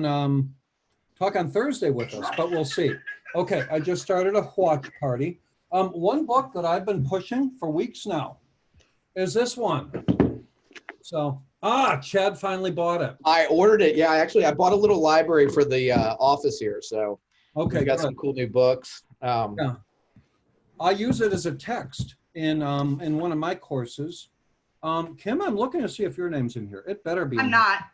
talk on Thursday with us, but we'll see. Okay, I just started a watch party. One book that I've been pushing for weeks now is this one. So, Chad finally bought it. I ordered it. Yeah, I bought a little library for the office here. So Okay, we got some cool new books. Yeah, I use it as a text in one of my courses. Kim, I'm looking to see if your name's in here. It better be. I'm not.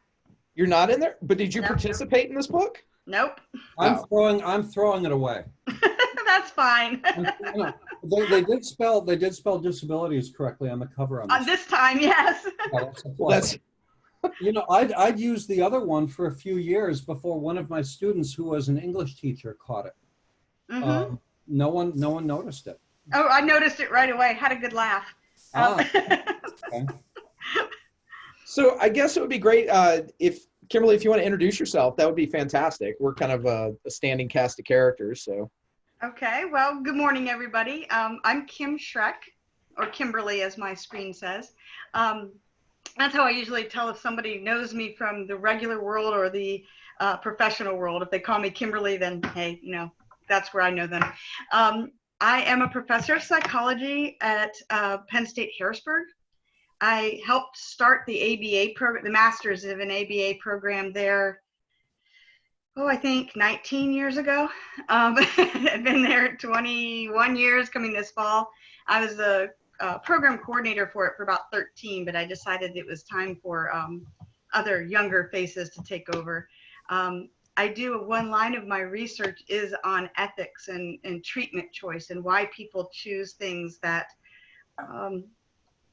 You're not in there? But did you No. participate in this book? Nope. I'm throwing it away. That's fine. They did spell disabilities correctly on the cover on this. This time, yes. Yeah, that's a plus. I'd used the other one for a few years before one of my students who was an English teacher caught it. Mm-hmm. No one noticed it. Oh, I noticed it right away. Had a good laugh. Okay. So I guess it would be great if Kimberly, if you want to introduce yourself, that would be fantastic. We're kind of a standing cast of characters, so. Okay, well, good morning, everybody. I'm Kim Schreck, or Kimberly, as my screen says. That's how I usually tell if somebody knows me from the regular world or the professional world. If they call me Kimberly, then hey, that's where I know them. I am a professor of psychology at Penn State Harrisburg. I helped start the ABA program, the Masters of an ABA program there, I think 19 years ago. I've been there 21 years coming this fall. I was the program coordinator for it for about 13, but I decided it was time for other younger faces to take over. I do one line of my research is on ethics and treatment choice and why people choose things that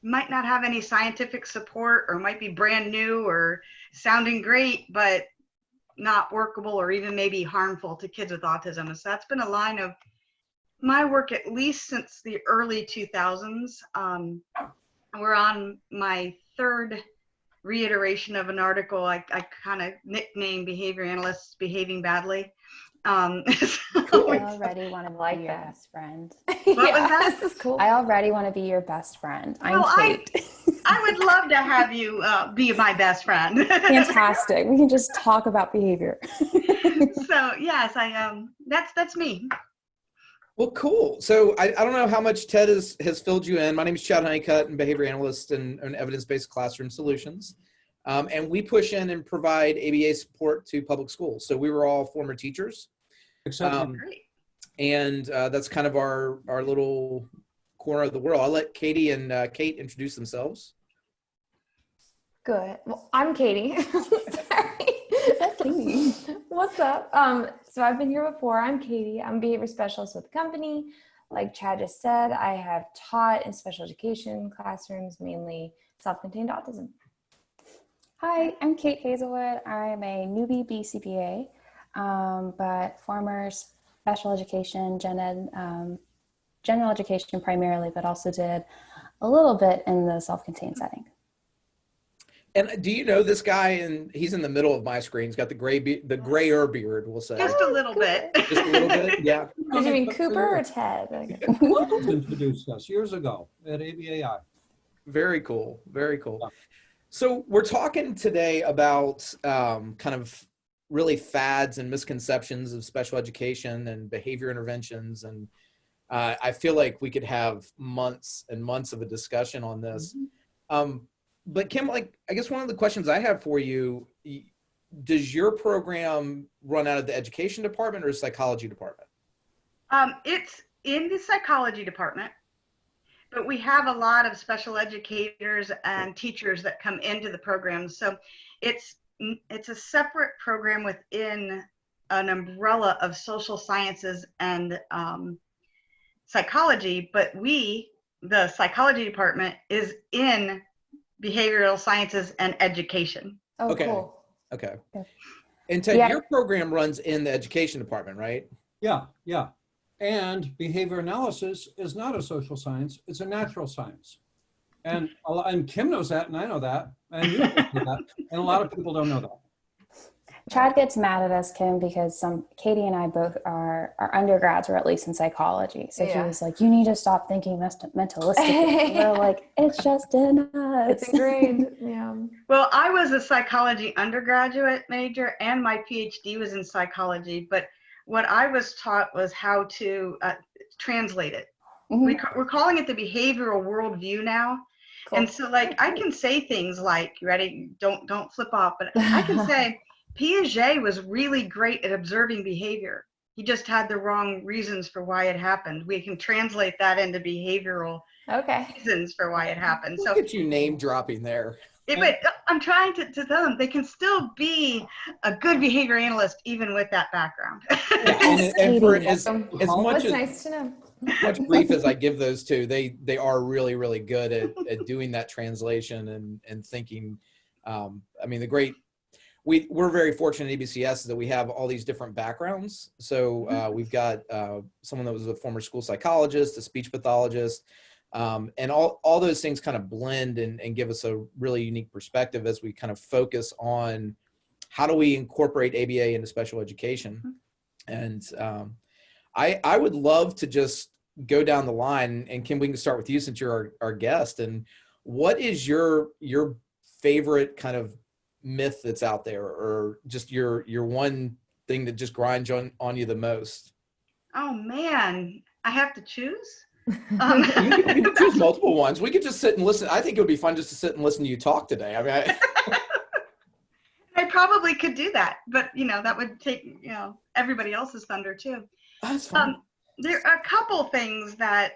might not have any scientific support or might be brand new or sounding great, but not workable or even maybe harmful to kids with autism. And so that's been a line of my work at least since the early 2000s. We're on my third reiteration of an article I kind of nicknamed Behavior Analysts Behaving Badly. I already want to be your best friend. What was that? This is cool. I already want to be your best friend. I'm Kate. I would love to have you be my best friend. Fantastic. We can just talk about behavior. So yes, that's me. Well, cool. So I don't know how much Ted has filled you in. My name is Chad Honeycutt, and behavior analyst in evidence-based classroom solutions. And we push in and provide ABA support to public schools. So we were all former teachers. And that's kind of our little corner of the world. I'll let Katie and Kate introduce themselves. Good. Well, I'm Katie. Sorry. That's Katie. What's up? So I've been here before. I'm Katie. I'm a behavior specialist with the company. Like Chad just said, I have taught in special education classrooms, mainly self-contained autism. Hi, I'm Kate Hazelwood. I'm a newbie BCBA, but former special education, general education primarily, but also did a little bit in the self-contained setting. And do you know this guy? And he's in the middle of my screen. He's got the grayer beard, we'll say. Just a little bit. Just a little bit, yeah. Did you mean Cooper or Ted? Introduced us years ago at ABAI. Very cool. Very cool. So we're talking today about kind of really fads and misconceptions of special education and behavior interventions. And I feel like we could have months and months of a discussion on this. But Kim, I guess one of the questions I have for you, does your program run out of the education department or psychology department? It's in the psychology department. But we have a lot of special educators and teachers that come into the program. So it's a separate program within an umbrella of social sciences and psychology, but the psychology department, is in behavioral sciences and education. Oh, okay. Cool. Okay. And Ted, your program runs in the education department, right? Yeah. And behavior analysis is not a social science, it's a natural science. And Kim knows that, and I know that, and you know that, and a lot of people don't know that. Chad gets mad at us, Kim, because Katie and I both are undergrads, or at least in psychology. So he Yeah. was like, "You need to stop thinking mentalistically." And we're like, "It's just in us." It's ingrained. Yeah. Well, I was a psychology undergraduate major and my PhD was in psychology, but what I was taught was how to translate it. Mhm. We're calling it the behavioral worldview now. Cool. And so like I can say things like, you ready? Don't flip off, but I can say Piaget was really great at observing behavior. He just had the wrong reasons for why it happened. We can translate that into behavioral Okay. reasons for why it happened. So Look at you name dropping there. but I'm trying to tell them they can still be a good behavior analyst even with that background. And for Katie. as much That's as nice to know. much grief as I give those two, they are really, really good at doing that translation and thinking. I mean, we're very fortunate at ABCS that we have all these different backgrounds. So we've got someone that was a former school psychologist, a speech pathologist, and all those things kind of blend and give us a really unique perspective as we kind of focus on how do we incorporate ABA into special education. And I would love to just go down the line, and Kim, we can start with you since you're our guest. And what is your favorite kind of myth that's out there, or just your one thing that just grinds on you the most? Oh man, I have to choose. You can choose multiple ones. We could just sit and listen. I think it would be fun just to sit and listen to you talk today. I mean, I probably could do that, but that would take everybody else's thunder too. that's fun. There are a couple things that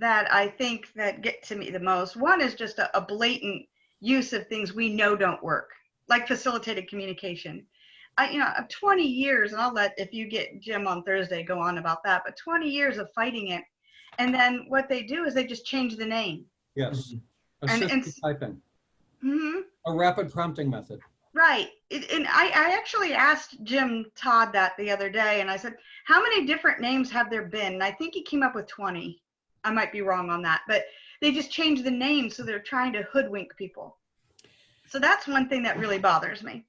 I think that get to me the most. One is just a blatant use of things we know don't work, like facilitated communication. Of 20 years, and I'll let, if you get Jim on Thursday, go on about that, but 20 years of fighting it. And then what they do is they just change the name. Yes. And- Assisted typing, Mm-hmm. a rapid prompting method. Right. And I actually asked Jim Todd that the other day, and I said, how many different names have there been? And I think he came up with 20. I might be wrong on that, but they just changed the name, so they're trying to hoodwink people. So that's one thing that really bothers me.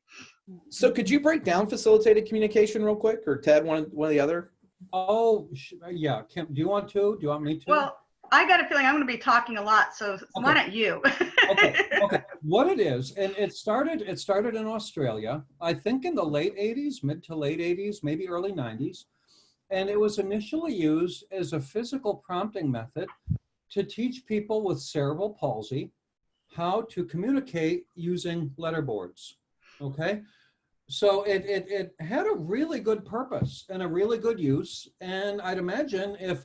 So could you break down facilitated communication real quick, or Ted, one of the other? Oh, yeah. Kim, do you want to? Do you want me to? Well, I got a feeling I'm going to be talking a lot, so why Okay. not you? Okay. What it is, and it started in Australia, I think in the late 80s, mid to late 80s, maybe early 90s. And it was initially used as a physical prompting method to teach people with cerebral palsy how to communicate using letterboards. Okay. So it had a really good purpose and a really good use. And I'd imagine if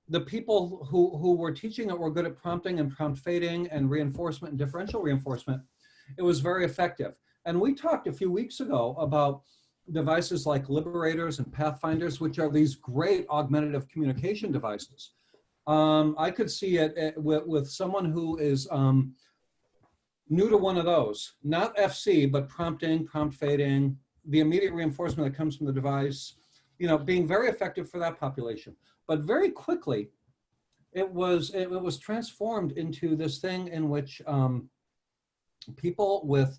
the people who were teaching it were good at prompting and prompt fading and reinforcement and differential reinforcement, it was very effective. And we talked a few weeks ago about devices like Liberators and Pathfinders, which are these great augmentative communication devices. I could see it with someone who is new to one of those, not FC, but prompting, prompt fading, the immediate reinforcement that comes from the device, being very effective for that population. But very quickly, it was transformed into this thing in which people with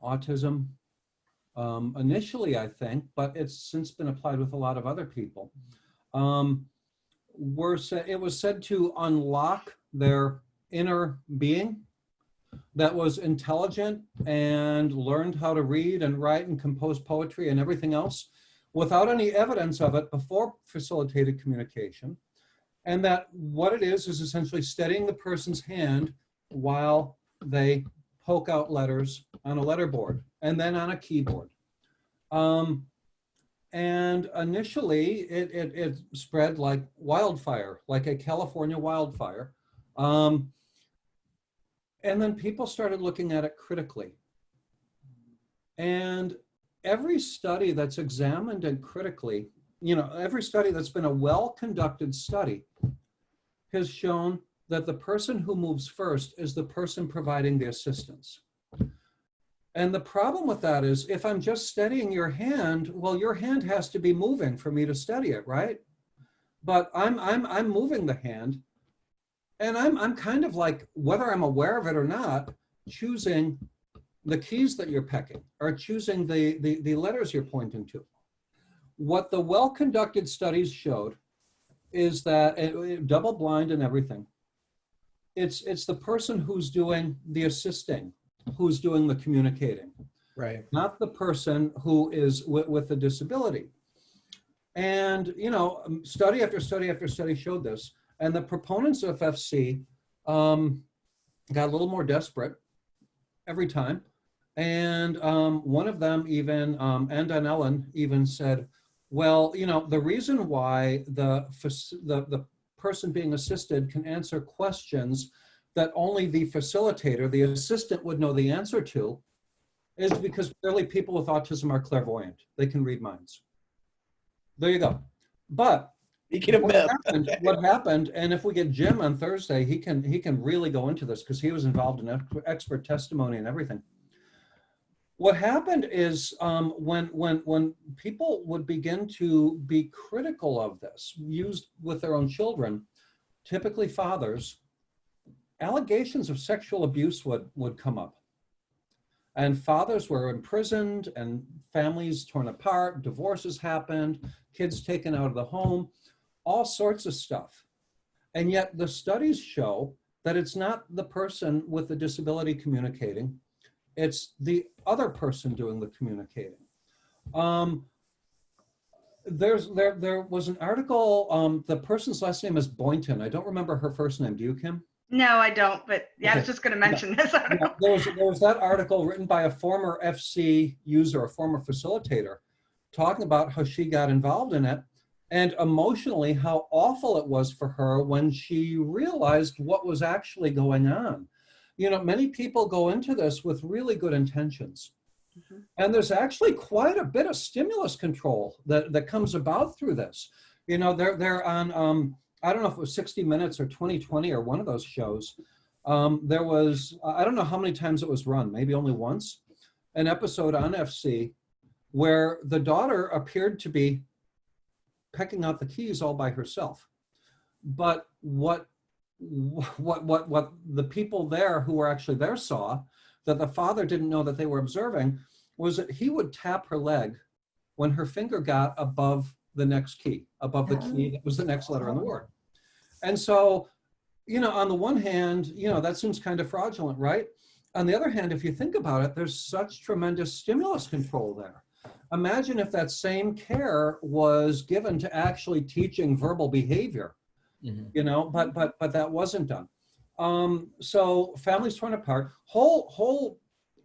autism, initially, I think, but it's since been applied with a lot of other people, it was said to unlock their inner being that was intelligent and learned how to read and write and compose poetry and everything else without any evidence of it before facilitated communication. And that what it is essentially steadying the person's hand while they poke out letters on a letterboard and then on a keyboard. And initially it spread like wildfire, like a California wildfire. And then people started looking at it critically. And every study that's examined and critically, every study that's been a well-conducted study has shown that the person who moves first is the person providing the assistance. And the problem with that is if I'm just steadying your hand, well, your hand has to be moving for me to steady it, right? But I'm moving the hand. And I'm kind of like, whether I'm aware of it or not, choosing the keys that you're pecking are choosing the letters you're pointing to. What the well-conducted studies showed is that, double blind and everything, it's the person who's doing the assisting, who's doing the communicating, Right. not the person who is with the disability. And, you know, study after study after study showed this. And the proponents of FC got a little more desperate every time. And one of them even, Andan Ellen, even said, well, you know, the reason why the person being assisted can answer questions that only the facilitator, the assistant, would know the answer to is because clearly people with autism are clairvoyant. They can read minds. There you go. But what happened, and if we get Jim on Thursday, he can really go into this because he was involved in expert testimony and everything. What happened is when people would begin to be critical of this, used with their own children, typically fathers, allegations of sexual abuse would come up. And fathers were imprisoned and families torn apart, divorces happened, kids taken out of the home, all sorts of stuff. And yet the studies show that it's not the person with the disability communicating, it's the other person doing the communicating. There was an article, the person's last name is Boynton. I don't remember her first name. Do you, Kim? No, I don't, but yeah, Okay. I was just going to mention this article. There was that article written by a former FC user, a former facilitator, talking about how she got involved in it and emotionally how awful it was for her when she realized what was actually going on. You know, many people go into this with really good intentions. Mm-hmm. And there's actually quite a bit of stimulus control that comes about through this. You know, they're on, I don't know if it was 60 Minutes or 2020 or one of those shows. There was, I don't know how many times it was run, maybe only once, an episode on FC where the daughter appeared to be pecking out the keys all by herself. But what the people there who were actually there saw, that the father didn't know that they were observing, was that he would tap her leg when her finger got above the next key, above the key that was the next letter in the word. And so, you know, on the one hand, you know, that seems kind of fraudulent, right? On the other hand, if you think about it, there's such tremendous stimulus control there. Imagine if that same care was given to actually teaching verbal behavior, you know, but that wasn't done. So families torn apart, whole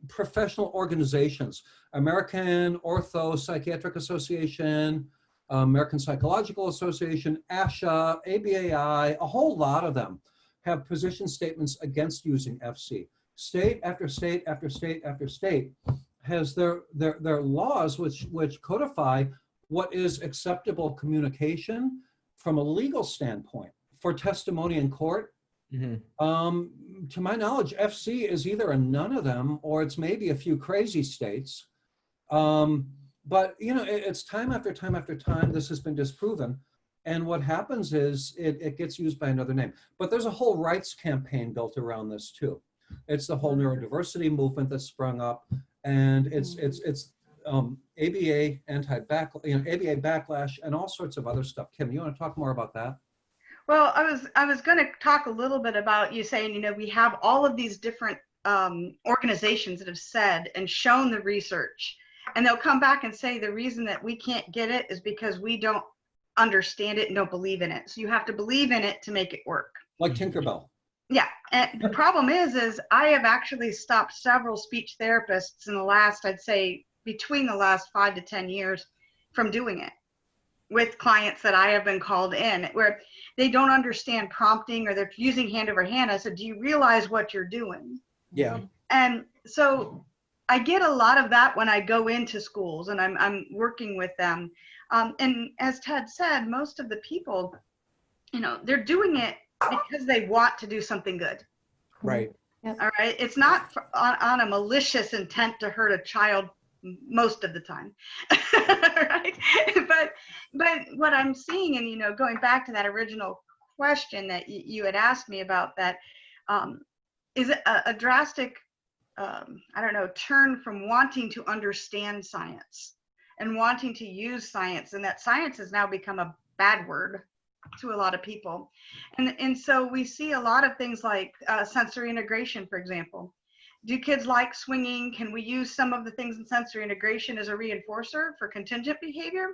professional organizations, American Ortho Psychiatric Association, American Psychological Association, ASHA, ABAI, a whole lot of them have position statements against using FC. State after state after state after state has their laws which codify what is acceptable communication from a legal standpoint for testimony in court. Mm-hmm. To my knowledge, FC is either a none of them or it's maybe a few crazy states. But, you know, it's time after time after time this has been disproven. And what happens is it gets used by another name. But there's a whole rights campaign built around this too. It's the whole neurodiversity movement that sprung up. And it's ABA ABA backlash and all sorts of other stuff. Kim, you want to talk more about that? Well, I was going to talk a little bit about you saying, you know, we have all of these different organizations that have said and shown the research, and they'll come back and say the reason that we can't get it is because we don't understand it and don't believe in it. So you have to believe in it to make it work. Like Tinkerbell. Yeah. And the problem is I have actually stopped several speech therapists in the last, I'd say between the last 5 to 10 years from doing it with clients that I have been called in where they don't understand prompting or they're using hand over hand. I said, do you realize what you're doing? Yeah. And so I get a lot of that when I go into schools and I'm working with them. And as Ted said, most of the people, you know, they're doing it because they want to do something good. Right. All right. It's not on a malicious intent to hurt a child most of the time. Right. But what I'm seeing, and, you know, going back to that original question that you had asked me about that, is a drastic I don't know, turn from wanting to understand science and wanting to use science, and that science has now become a bad word to a lot of people. And so we see a lot of things like sensory integration, for example. Do kids like swinging? Can we use some of the things in sensory integration as a reinforcer for contingent behavior?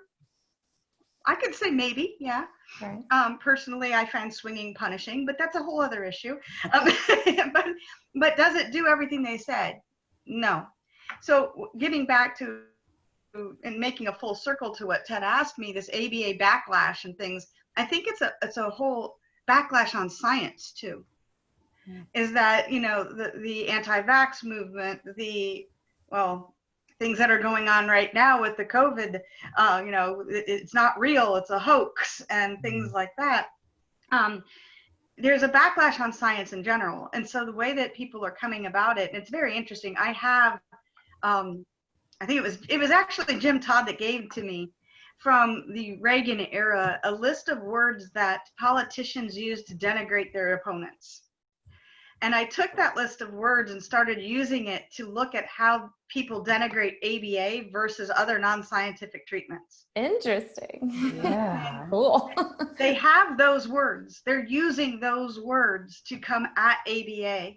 I could say maybe, yeah. Right. Personally, I find swinging punishing, but that's a whole other issue. But does it do everything they said? No. So getting back to and making a full circle to what Ted asked me, this ABA backlash and things, I think it's a whole backlash on science too. Is that, you know, the anti-vax movement, things that are going on right now with the COVID, you know, it's not real, it's a hoax, and things like that. There's a backlash on science in general. And so the way that people are coming about it, and it's very interesting. I have, I think it was actually Jim Todd that gave to me from the Reagan era, a list of words that politicians use to denigrate their opponents. And I took that list of words and started using it to look at how people denigrate ABA versus other non-scientific treatments. Interesting. Yeah. Cool. They have those words. They're using those words to come at ABA,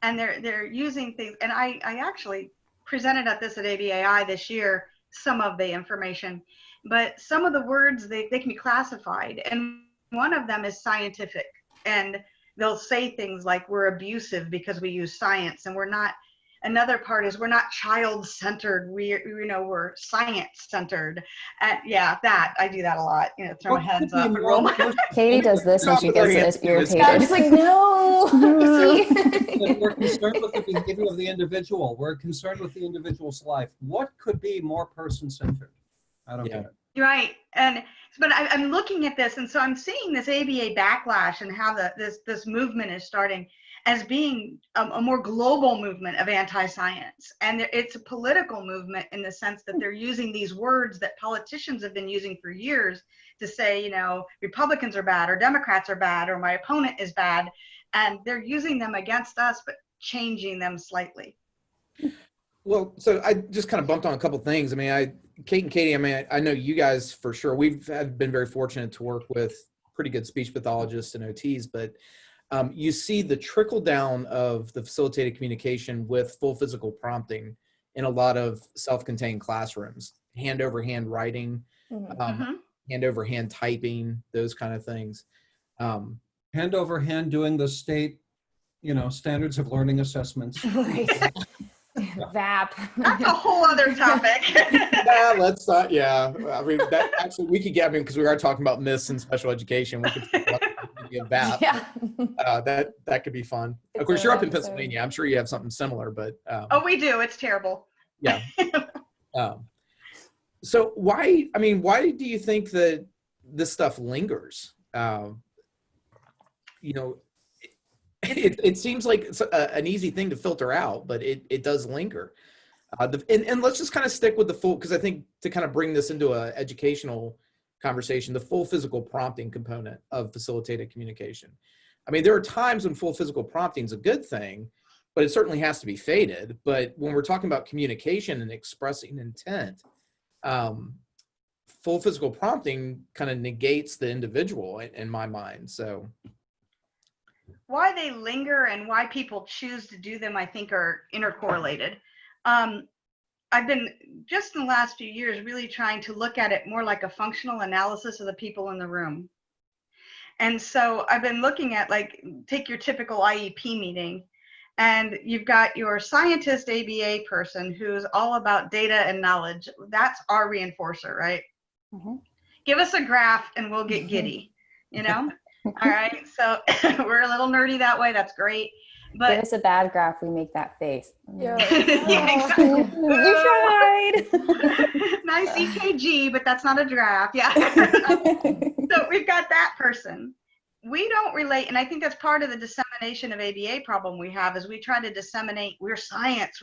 and they're using things. And I actually presented at ABAI this year some of the information, but some of the words they can be classified, and one of them is scientific. And they'll say things like we're abusive because we use science, and we're not. Another part is we're not child-centered. We're science-centered. And yeah, that I do that a lot. You know, throw my hands up and roll my. Katie does this when she gets I irritated. was like, no. And we're concerned with the behavior of the individual. We're concerned with the individual's life. What could be more person-centered? I don't get it. Right. But I'm looking at this, and so I'm seeing this ABA backlash and how this movement is starting as being a more global movement of anti-science. And it's a political movement in the sense that they're using these words that politicians have been using for years to say, you know, Republicans are bad or Democrats are bad or my opponent is bad. And they're using them against us, but changing them slightly. Well, so I just kind of bumped on a couple things. I mean, Kate and Katie, I mean, I know you guys for sure. We've been very fortunate to work with pretty good speech pathologists and OTs, but you see the trickle down of the facilitated communication with full physical prompting in a lot of self-contained classrooms, hand over hand writing, hand over hand typing, those kind of things. Hand over hand doing the state, you know, standards of learning assessments. Right. VAP. That's a whole other topic. Yeah, let's not. Yeah, I mean, that actually we could get. I mean, because we are talking about myths in special education, we could talk about VAP. Yeah. That could be fun. Of course, you're up in Pennsylvania. I'm sure you have something similar, but Oh, we do. It's terrible. yeah. So why do you think that this stuff lingers? You know, it seems like it's an easy thing to filter out, but it does linger. And let's just kind of stick with the full, because I think to kind of bring this into an educational conversation, the full physical prompting component of facilitated communication. I mean, there are times when full physical prompting is a good thing, but it certainly has to be faded. But when we're talking about communication and expressing intent, full physical prompting kind of negates the individual in my mind. So why they linger and why people choose to do them, I think, are intercorrelated. I've been just in the last few years really trying to look at it more like a functional analysis of the people in the room. And so I've been looking at, like, take your typical IEP meeting, and you've got your scientist ABA person who's all about data and knowledge. That's our reinforcer, right? Mm-hmm. Give us a graph and we'll get giddy, you know? All right, so we're a little nerdy that way. That's great. But give us a bad graph, we make that face. Yeah. Yeah, exactly. You tried. Nice EKG, but that's not a graph. Yeah. So we've got that person. We don't relate, and I think that's part of the dissemination of ABA problem we have, is we try to disseminate, we're science.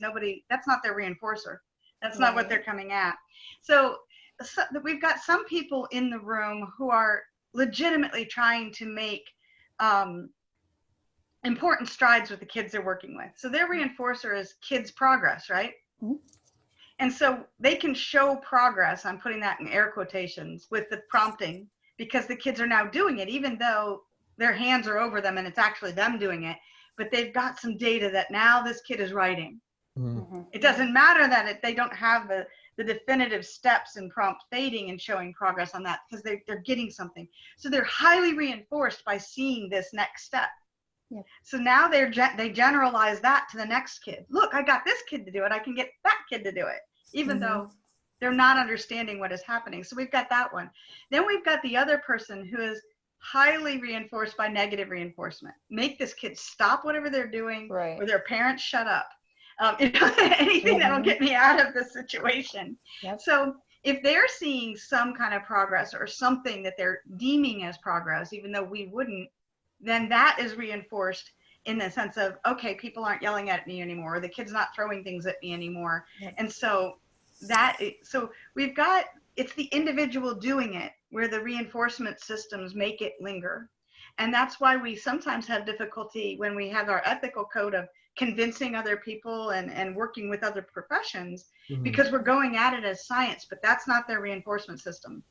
Nobody, that's not their reinforcer. That's not what they're coming at. So we've got some people in the room who are legitimately trying to make important strides with the kids they're working with. So their reinforcer is kids' progress, right? Mhm. And so they can show progress, I'm putting that in air quotations, with the prompting, because the kids are now doing it, even though their hands are over them and it's actually them doing it. But they've got some data that now this kid is writing. Mhm. It doesn't matter that they don't have the definitive steps in prompt fading and showing progress on that, because they're getting something. So they're highly reinforced by seeing this next step. Yep. So now they generalize that to the next kid. Look, I got this kid to do it. I can get that kid to do it, even though they're not understanding what is happening. So we've got that one. Then we've got the other person who is highly reinforced by negative reinforcement. Make this kid stop whatever they're doing, Right. or their parents shut up. Anything that'll get me out of this situation. Yep. So if they're seeing some kind of progress or something that they're deeming as progress, even though we wouldn't, then that is reinforced in the sense of, okay, people aren't yelling at me anymore, or the kid's not throwing things at me anymore. Yep. And so so we've got, it's the individual doing it where the reinforcement systems make it linger. And that's why we sometimes have difficulty when we have our ethical code of convincing other people and working with other professions, because we're going at it as science, but that's not their reinforcement system.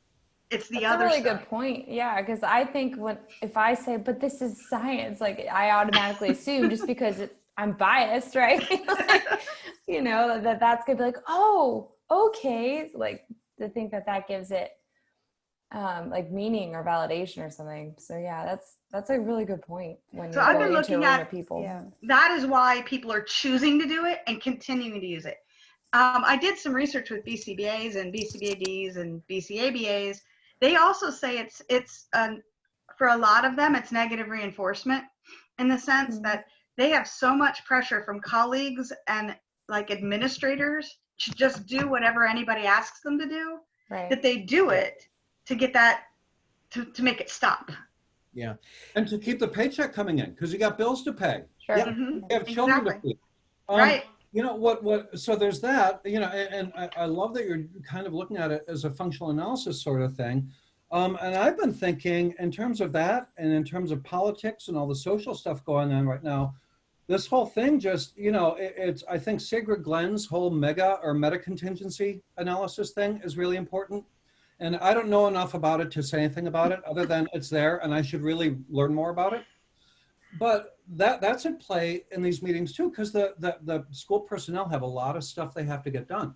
It's the That's other a really stuff. good point. Yeah, because I think if I say, but this is science, like I automatically assume just because I'm biased, right? Like, you know, that's gonna be like, oh, okay, like to think that gives it like meaning or validation or something. So yeah, that's a really good point when So you're I've been going into a looking room at- of people. Yeah. That is why people are choosing to do it and continuing to use it. I did some research with BCBAs and BCBADs and BCABAs. They also say it's for a lot of them, it's negative reinforcement, in the sense that they have so much pressure from colleagues and like administrators to just do whatever anybody asks them to do, Right. that they do it to get that, to make it stop. Yeah. And to keep the paycheck coming in, because you got bills to pay. Sure. Yeah. Mhm. You have children to Exactly. feed. Right. You know, so there's that, you know, and I love that you're kind of looking at it as a functional analysis sort of thing. And I've been thinking in terms of that, and in terms of politics and all the social stuff going on right now, this whole thing just, you know, it's, I think Sigrid Glenn's whole meta contingency analysis thing is really important. And I don't know enough about it to say anything about it other than it's there and I should really learn more about it. But that's at play in these meetings too, because the school personnel have a lot of stuff they have to get done.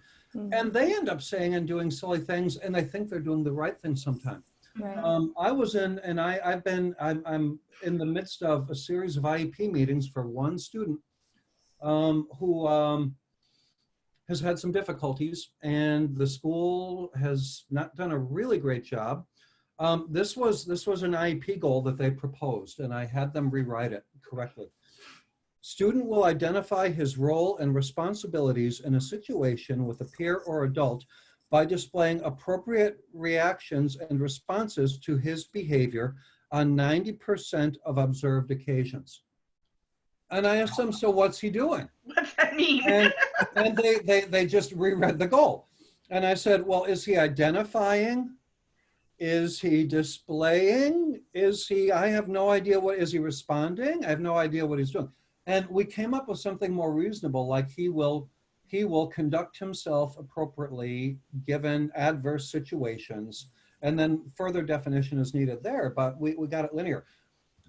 And they end up saying and doing silly things, and they think they're doing the right thing sometimes. Right. I was in, and I'm in the midst of a series of IEP meetings for one student who has had some difficulties, and the school has not done a really great job. This was an IEP goal that they proposed, and I had them rewrite it correctly. Student will identify his role and responsibilities in a situation with a peer or adult by displaying appropriate reactions and responses to his behavior on 90% of observed occasions. And I asked them, so what's he doing? What's that mean? And they just reread the goal. And I said, well, is he identifying? Is he displaying? I have no idea is he responding? I have no idea what he's doing. And we came up with something more reasonable, like he will conduct himself appropriately given adverse situations. And then further definition is needed there, but we got it linear.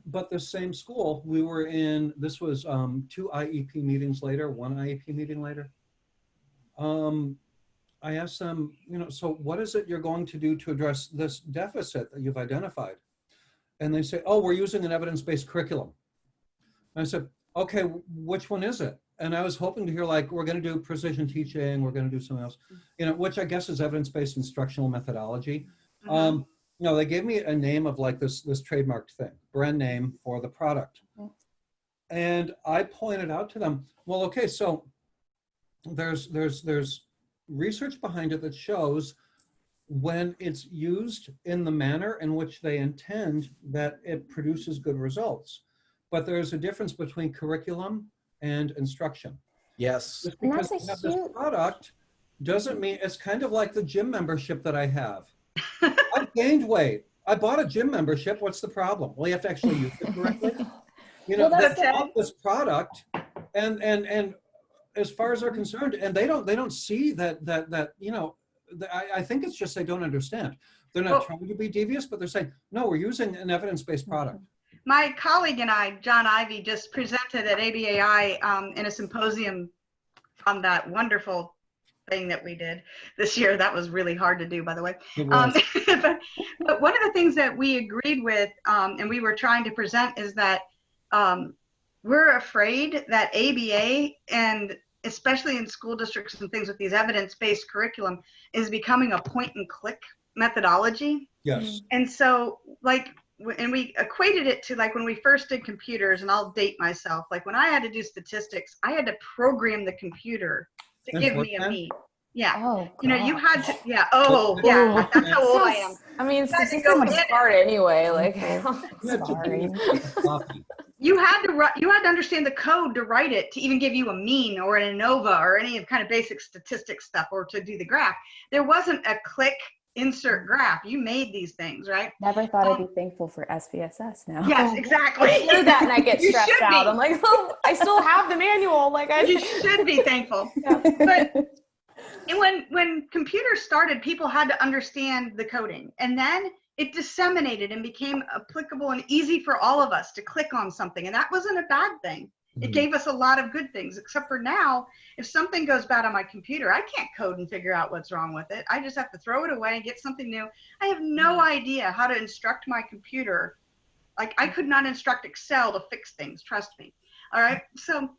But the same school, we were in, this was 2 IEP meetings later, 1 IEP meeting later. I asked them, you know, so what is it you're going to do to address this deficit that you've identified? And they say, oh, we're using an evidence-based curriculum. And I said, okay, which one is it? And I was hoping to hear like, we're going to do precision teaching, we're going to do something else, you know, which I guess is evidence-based instructional methodology. You know, they gave me a name of like this trademarked thing, brand name for the product. And I pointed out to them, well, okay, so there's research behind it that shows when it's used in the manner in which they intend that it produces good results. But there's a difference between curriculum and instruction. Yes. Just And because that's we a have this huge- product doesn't mean, it's kind of like the gym membership that I have. I've gained weight. I bought a gym membership. What's the problem? Well, you have to actually use it correctly. You know, Well, they that's develop this product, and as far as they're concerned, and they don't see that you know, I think it's just they don't understand. They're not Well- trying to be devious, but they're saying, no, we're using an evidence-based product. My colleague and I, John Ivy, just presented at ABAI in a symposium on that wonderful thing that we did this year. That was really hard to do, by the way. It was. But one of the things that we agreed with and we were trying to present is that we're afraid that ABA, and especially in school districts and things with these evidence-based curriculum, is becoming a point and click methodology. Yes. And so like, and we equated it to like when we first did computers, and I'll date myself, like when I had to do statistics, I had to program the computer to And give me a Fortran? mean. Yeah. Oh, You know, you God. had to, yeah. Oh, yeah. Oh. That's how old I am. I mean, You had to statistics go is in hard anyway. Like, You had to Sorry. do it floppy. You had to write, you had to understand the code to write it, to even give you a mean or an ANOVA or any of kind of basic statistics stuff, or to do the graph. There wasn't a click insert graph. You made these things, right? Never thought I'd be thankful for SPSS now. Yes, exactly. I do that and I get You stressed should out. be. I'm like, oh, I still have the manual. Like, You should be thankful. But and when computers started, people had to understand the coding, and then it disseminated and became applicable and easy for all of us to click on something, and that wasn't a bad thing. It Mhm. gave us a lot of good things, except for now, if something goes bad on my computer, I can't code and figure out what's wrong with it. I just have to throw it away and get something new. I have no idea how to instruct my computer. Like, I could not instruct Excel to fix things, trust me. All right, so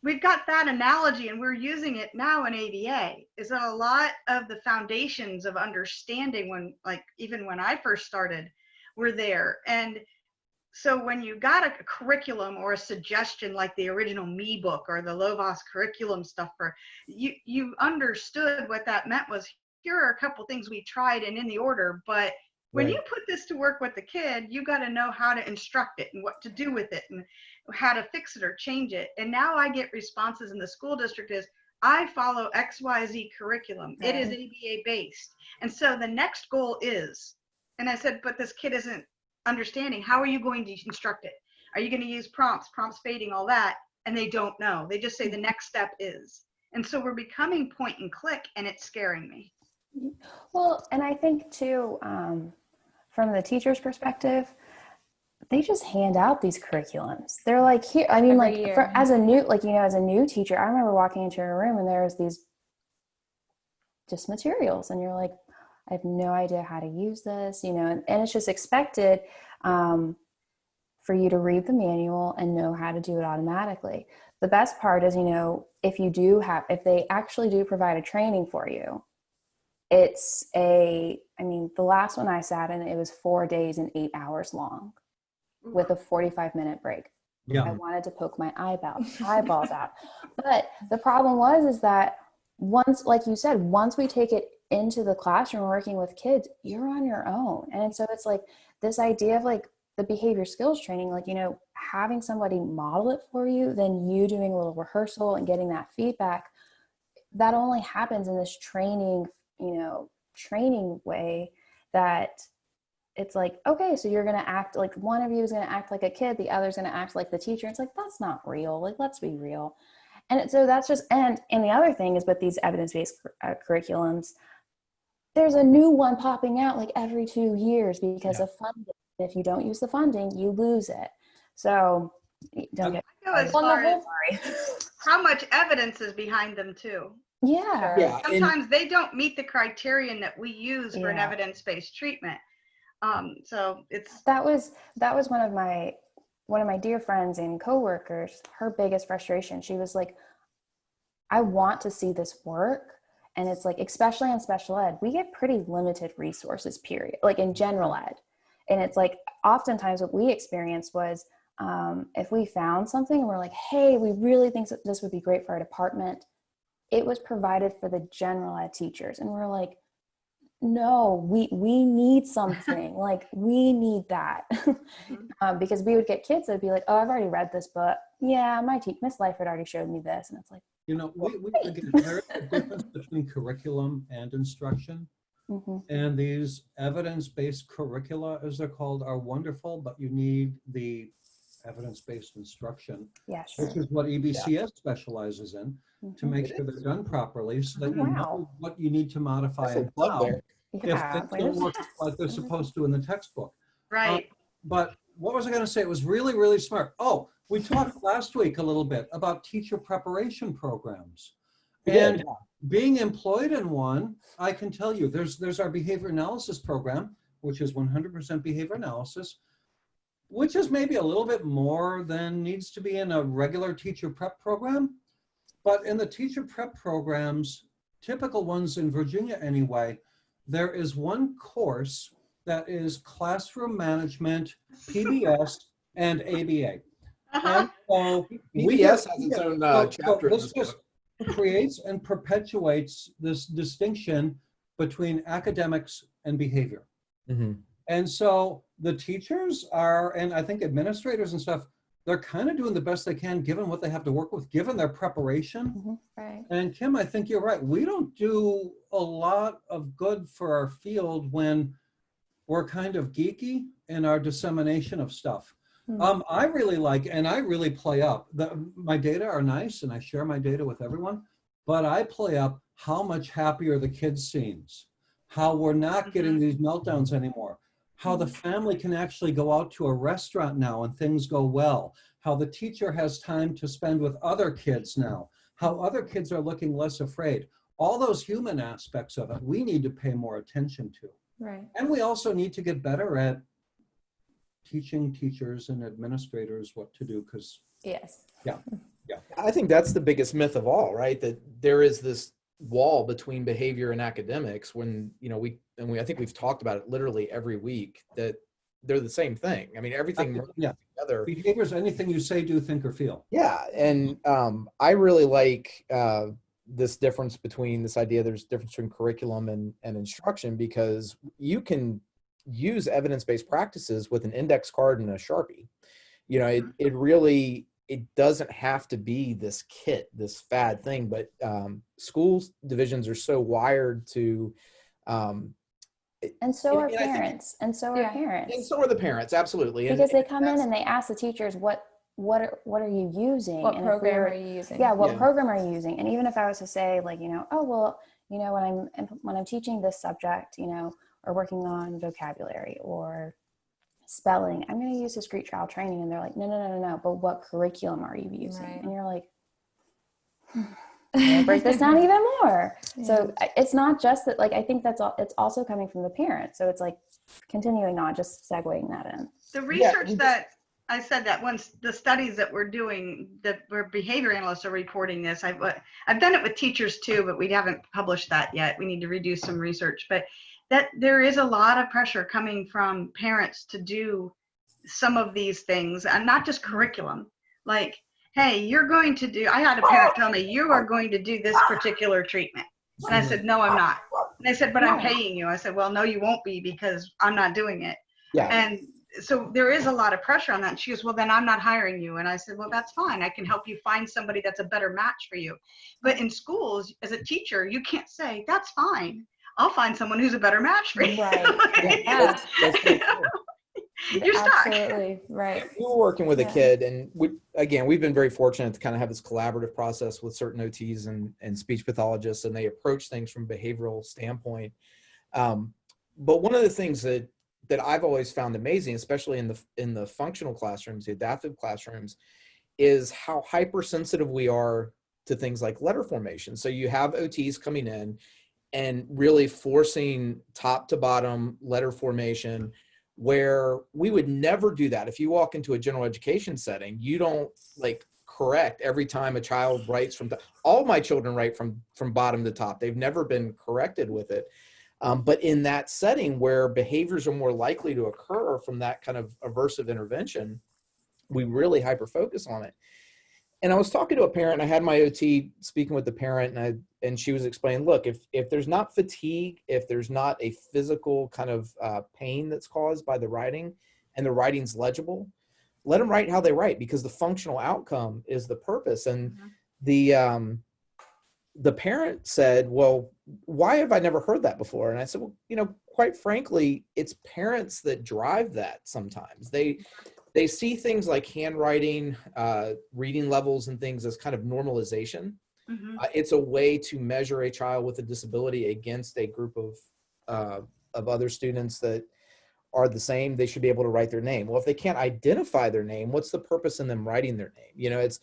we've got that analogy, and we're using it now in ABA, is that a lot of the foundations of understanding, when, like, even when I first started, were there. And so when you got a curriculum or a suggestion like the original Me book or the Lovas curriculum stuff, for you understood what that meant was, here are a couple things we tried and in the order, but when you put this to work with the kid, you got to know how to instruct it and what to do with it and how to fix it or change it. And now I get responses in the school district is, I follow XYZ curriculum. It is ABA based. And so the next goal is, and I said, but this kid isn't understanding. How are you going to instruct it? Are you going to use prompts fading, all that? And they don't know. They just say the next step is. And so we're becoming point and click, and it's scaring me. Well, and I think too, from the teacher's perspective, they just hand out these curriculums. They're like, here, I mean, Every like year. as a new, like, you know, as a new teacher, I remember walking into a room and there was these just materials, and you're like, I have no idea how to use this, you know, and it's just expected for you to read the manual and know how to do it automatically. The best part is, you know, if they actually do provide a training for you, I mean, the last one I sat in, it was 4 days and 8 hours long with a 45-minute break. I Yeah. wanted to poke my eyeballs out. But the problem is that once, like you said, once we take it into the classroom working with kids, you're on your own. And so it's like this idea of like the behavior skills training, like, you know, having somebody model it for you, then you doing a little rehearsal and getting that feedback, that only happens in this training way, that it's like, okay, so you're going to act like, one of you is going to act like a kid, the other's going to act like the teacher. It's like, that's not real. Like, let's be real. And so that's just, and the other thing is with these evidence-based curriculums, there's a new one popping out like every 2 years because of funding. If you don't use the funding, you lose it. So don't get I go as Well, far the as how much evidence is behind them too. yeah. Yeah. And Sometimes they don't meet the criterion that we use for an Yeah. evidence-based treatment. So it's, That was one of my dear friends and coworkers, her biggest frustration. She was like, I want to see this work. And it's like, especially in special ed, we get pretty limited resources, period, like in general ed. And it's like, oftentimes what we experienced was, if we found something and we're like, hey, we really think that this would be great for our department, it was provided for the general ed teachers. And we're like, no, we need something. Like, we need that. Because we would get kids that would be like, oh, I've already read this book. Yeah, Miss Lyford already showed me this. And it's like, you know, again, there is a difference between curriculum and instruction. mhm. And these evidence-based curricula, as they're called, are wonderful, but you need the evidence-based instruction, Yes. which is what EBCS specializes in, to Mhm. make sure they're done properly so that Oh, you know wow. what you need to modify So and plug how there. if Yeah. things Wait, don't work like they're supposed to in the textbook. Right. But what was I going to say? It was really, really smart. Oh, we talked last week a little bit about teacher preparation programs. We did, And being employed in one, I can tell you, there's our behavior analysis program, which is 100% behavior analysis, which is maybe a little bit more than needs to be in a regular teacher prep program. But in the teacher prep programs, typical ones in Virginia anyway, there is one course that is classroom management, PBS, and ABA. Uh-huh. And so PBS has its own chapter in this this just book. creates and perpetuates this distinction between academics and behavior. Mhm. And so the teachers are, and I think administrators and stuff, they're kind of doing the best they can given what they have to work with, given their preparation. Right. And Kim, I think you're right. We don't do a lot of good for our field when we're kind of geeky in our dissemination of stuff. I really like, and I really play up. My data are nice, and I share my data with everyone, but I play up how much happier the kids seems, how we're not getting these meltdowns anymore, how the family can actually go out to a restaurant now and things go well, how the teacher has time to spend with other kids now, how other kids are looking less afraid. All those human aspects of it, we need to pay more attention to. Right. And we also need to get better at teaching teachers and administrators what to do, because Yes. I think that's the biggest myth of all, right? That there is this wall between behavior and academics when, I think we've talked about it literally every week, that they're the same thing. I mean, everything runs together. behavior is anything you say, do, think, or feel. Yeah. And I really like this difference between this idea, there's a difference between curriculum and instruction, because you can use evidence-based practices with an index card and a Sharpie. It really, it doesn't have to be this kit, this fad thing, but schools divisions are so wired to And so are and I think- parents. And so are Yeah. parents. and so are the parents, absolutely. Because they come in that's- and they ask the teachers, what are you using? What And if program we're- are you using? Yeah, what Yeah. program are you using? And even if I was to say, like, oh well, when I'm teaching this subject, or working on vocabulary or spelling, I'm going to use discrete trial training. And they're like, no. But what curriculum are you using? Right. And you're like, break this down even more. So it's not just that, like, I think that's all, it's also coming from the parents. So it's like continuing on, just segueing that in. The research that I said that once, the studies that we're doing, that where behavior analysts are reporting this, I've done it with teachers too, but we haven't published that yet. We need to redo some research, but that there is a lot of pressure coming from parents to do some of these things, and not just curriculum. Like, hey, you're going to do, I had a parent tell me, you are going to do this particular treatment. And I said, no, I'm not. And they said, but I'm paying you. I said, well, no, you won't be, because I'm not doing it. Yeah. And so there is a lot of pressure on that. And she goes, well, then I'm not hiring you. And I said, well, that's fine. I can help you find somebody that's a better match for you. But in schools, as a teacher, you can't say, that's fine. I'll find someone who's a better match for you. Right. Yeah. That's very cool. You're stuck. Absolutely. Right. We were working with a Yeah. kid, and we've been very fortunate to kind of have this collaborative process with certain OTs and speech pathologists, and they approach things from a behavioral standpoint. But one of the things that I've always found amazing, especially in the functional classrooms, the adaptive classrooms, is how hypersensitive we are to things like letter formation. So you have OTs coming in and really forcing top to bottom letter formation, where we would never do that. If you walk into a general education setting, you don't correct every time a child writes from all my children write from bottom to top. They've never been corrected with it. But in that setting where behaviors are more likely to occur from that kind of aversive intervention, we really hyper focus on it. And I was talking to a parent, and I had my OT speaking with the parent, and she was explaining, look, if there's not fatigue, if there's not a physical kind of pain that's caused by the writing, and the writing's legible, let them write how they write, because the functional outcome is the purpose. And the parent said, well, why have I never heard that before? And I said, well, quite frankly, it's parents that drive that sometimes. They they see things like handwriting, reading levels and things as kind of normalization. Mhm. It's a way to measure a child with a disability against a group of other students that are the same. They should be able to write their name. Well, if they can't identify their name, what's the purpose in them writing their name? You know, it's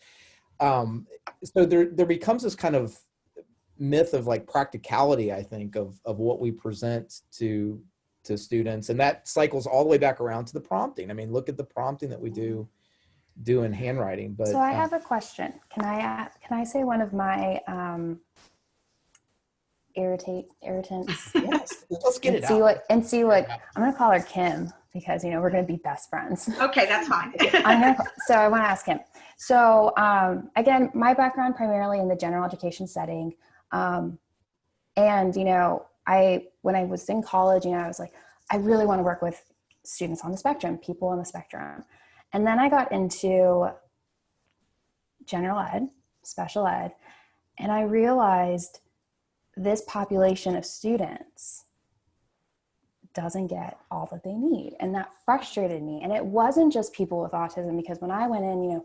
so there becomes this kind of myth of like practicality, I think, of what we present to students, and that cycles all the way back around to the prompting. I mean, look at the prompting that we do in handwriting. But So I have a question. Can I say one of my irritants? yes, let's get it See out. what I'm going to call her Kim, because we're going to be best friends. Okay, that's fine. So I want to ask him. So again, my background primarily in the general education setting, and when I was in college, I was like, I really want to work with students on the spectrum, people on the spectrum. And then I got into general ed, special ed, and I realized this population of students doesn't get all that they need. And that frustrated me. And it wasn't just people with autism, because when I went in,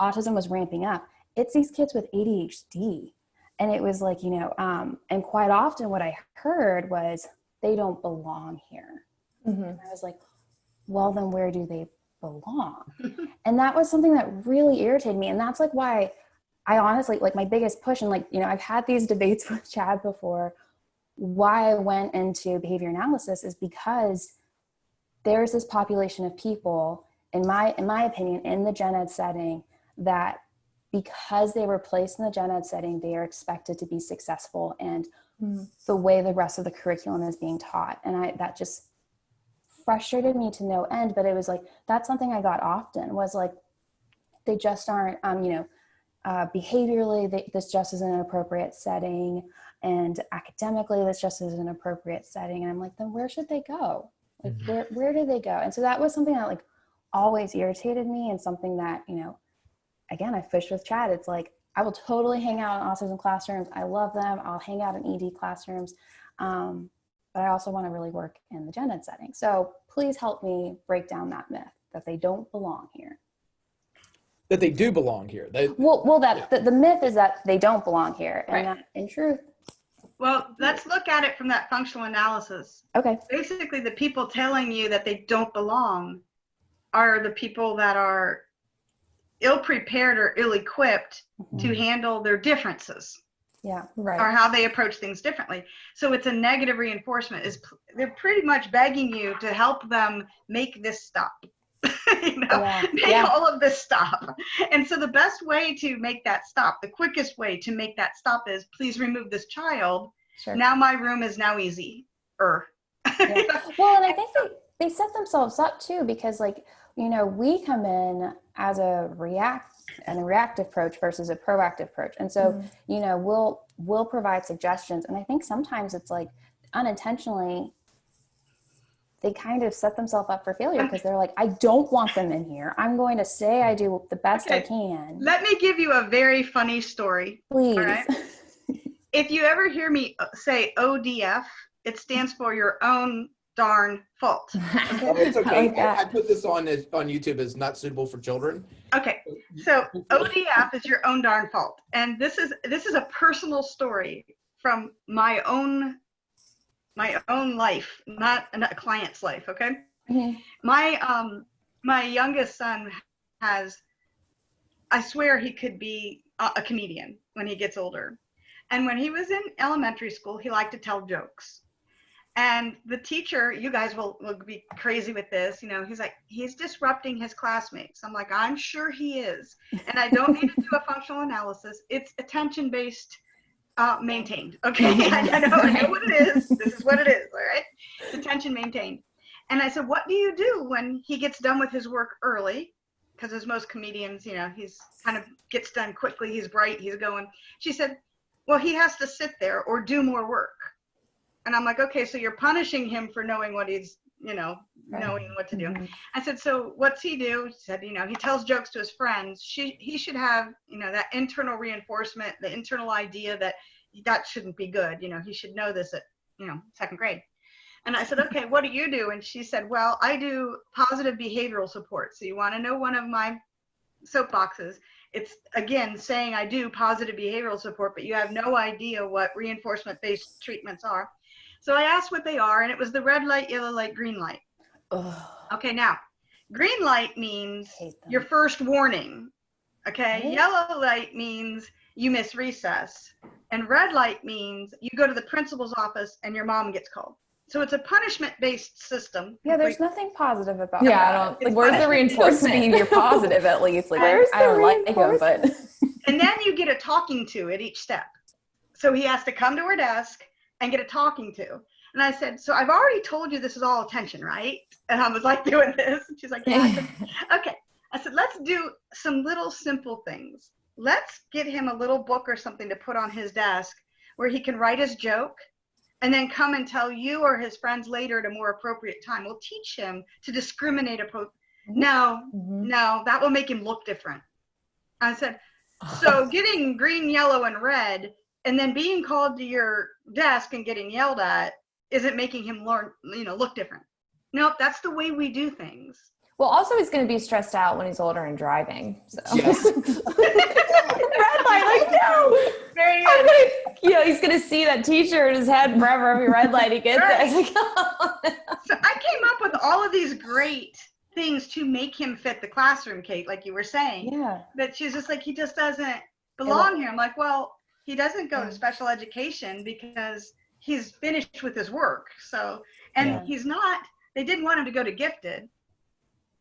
autism was ramping up. It's these kids with ADHD. And it was like, and quite often what I heard was, they don't belong here. Mm-hmm. And I was like, well, then where do they belong? And that was something that really irritated me. And that's like why I honestly, like, my biggest push, and like, I've had these debates with Chad before, why I went into behavior analysis is because there's this population of people, in my opinion, in the gen ed setting, that because they were placed in the gen ed setting, they are expected to be successful and the way the rest of the curriculum is being taught. And that just frustrated me to no end. But it was like, that's something I got often, was like, they just aren't, behaviorally, this just isn't an appropriate setting, and academically, this just isn't an appropriate setting. And I'm like, then where should they go? Like, where do they go? And so that was something that like always irritated me, and something that, again, I fished with Chad. It's like, I will totally hang out in autism classrooms. I love them. I'll hang out in ED classrooms. But I also want to really work in the gen ed setting. So please help me break down that myth that they don't belong here. That they do belong here. The myth is that they don't belong here. And Right. that, in truth. Well, let's look at it from that functional analysis. Okay. Basically, the people telling you that they don't belong are the people that are ill-prepared or ill-equipped to handle their differences, Yeah. Right. or how they approach things differently. So it's a negative reinforcement. They're pretty much begging you to help them make this stop. Make all of this stop. And so the best way to make that stop, the quickest way to make that stop, is please remove this child. Sure. Now my room is now easy. Yeah. Well, and I think they set themselves up too, because like, we come in as a reactive approach versus a proactive approach. And so, we'll provide suggestions. And I think sometimes it's like unintentionally, they kind of set themselves up for failure, because they're like, I don't want them in here. I'm going to say I do the best I can. Let me give you a very funny story. Please. All right? If you ever hear me say ODF, it stands for your own darn fault. Oh, it's okay. Like that. I put this on YouTube as not suitable for children. Okay, so ODF is your own darn fault. And this is a personal story from my own life, not a client's life. Okay. Mhm. My youngest son has, I swear he could be a comedian when he gets older. And when he was in elementary school, he liked to tell jokes. And the teacher, you guys will be crazy with this, he's like, he's disrupting his classmates. I'm like, I'm sure he is. And I don't need to do a functional analysis. It's attention-based, maintained. Okay, I know what it is. This is what it is, all right? It's attention maintained. And I said, what do you do when he gets done with his work early? Because as most comedians, he's kind of gets done quickly. He's bright, he's going. She said, well, he has to sit there or do more work. And I'm like, okay, so you're punishing him for knowing what he's, knowing what to do. Mm-hmm. I said, so what's he do? She said, he tells jokes to his friends. He should have, that internal reinforcement, the internal idea that shouldn't be good. He should know this at, second grade. And I said, okay, what do you do? And she said, well, I do positive behavioral support. So you want to know one of my soapboxes? It's, again, saying I do positive behavioral support, but you have no idea what reinforcement-based treatments are. So I asked what they are, and it was the red light, yellow light, green light. Ugh, Okay, now, green light means hate them. your first warning. Okay, Right. yellow light means you miss recess, and red light means you go to the principal's office and your mom gets called. So it's a punishment-based system. Yeah, there's nothing positive about Yeah, I that. don't, like, It's where's the punishment. reinforcement? Behavior positive, at least. Like, Where's I don't the like him, but And then you get a talking to at each step. So he has to come to her desk and get a talking to. And I said, so I've already told you this is all attention, right? And I was like doing this. And she's like, yeah. I said, okay. I said, let's do some little simple things. Let's get him a little book or something to put on his desk where he can write his joke and then come and tell you or his friends later at a more appropriate time. We'll teach him to discriminate. No, Mhm. no, that will make him look different. I said, so getting green, yellow, and red, and then being called to your desk and getting yelled at isn't making him learn, look different. Nope, that's the way we do things. Well, also he's going to be stressed out when he's older and driving. So. Yes. Red light, like, no. Very I'm good. gonna, he's going to see that teacher in his head forever every red light he gets. Right. It's like, oh. So I came up with all of these great things to make him fit the classroom, Kate, like you were saying. yeah. But she's just like, he just doesn't belong here. I'm like, well, he doesn't go Yeah. to special education because he's finished with his work. So, and Yeah. he's not, they didn't want him to go to gifted,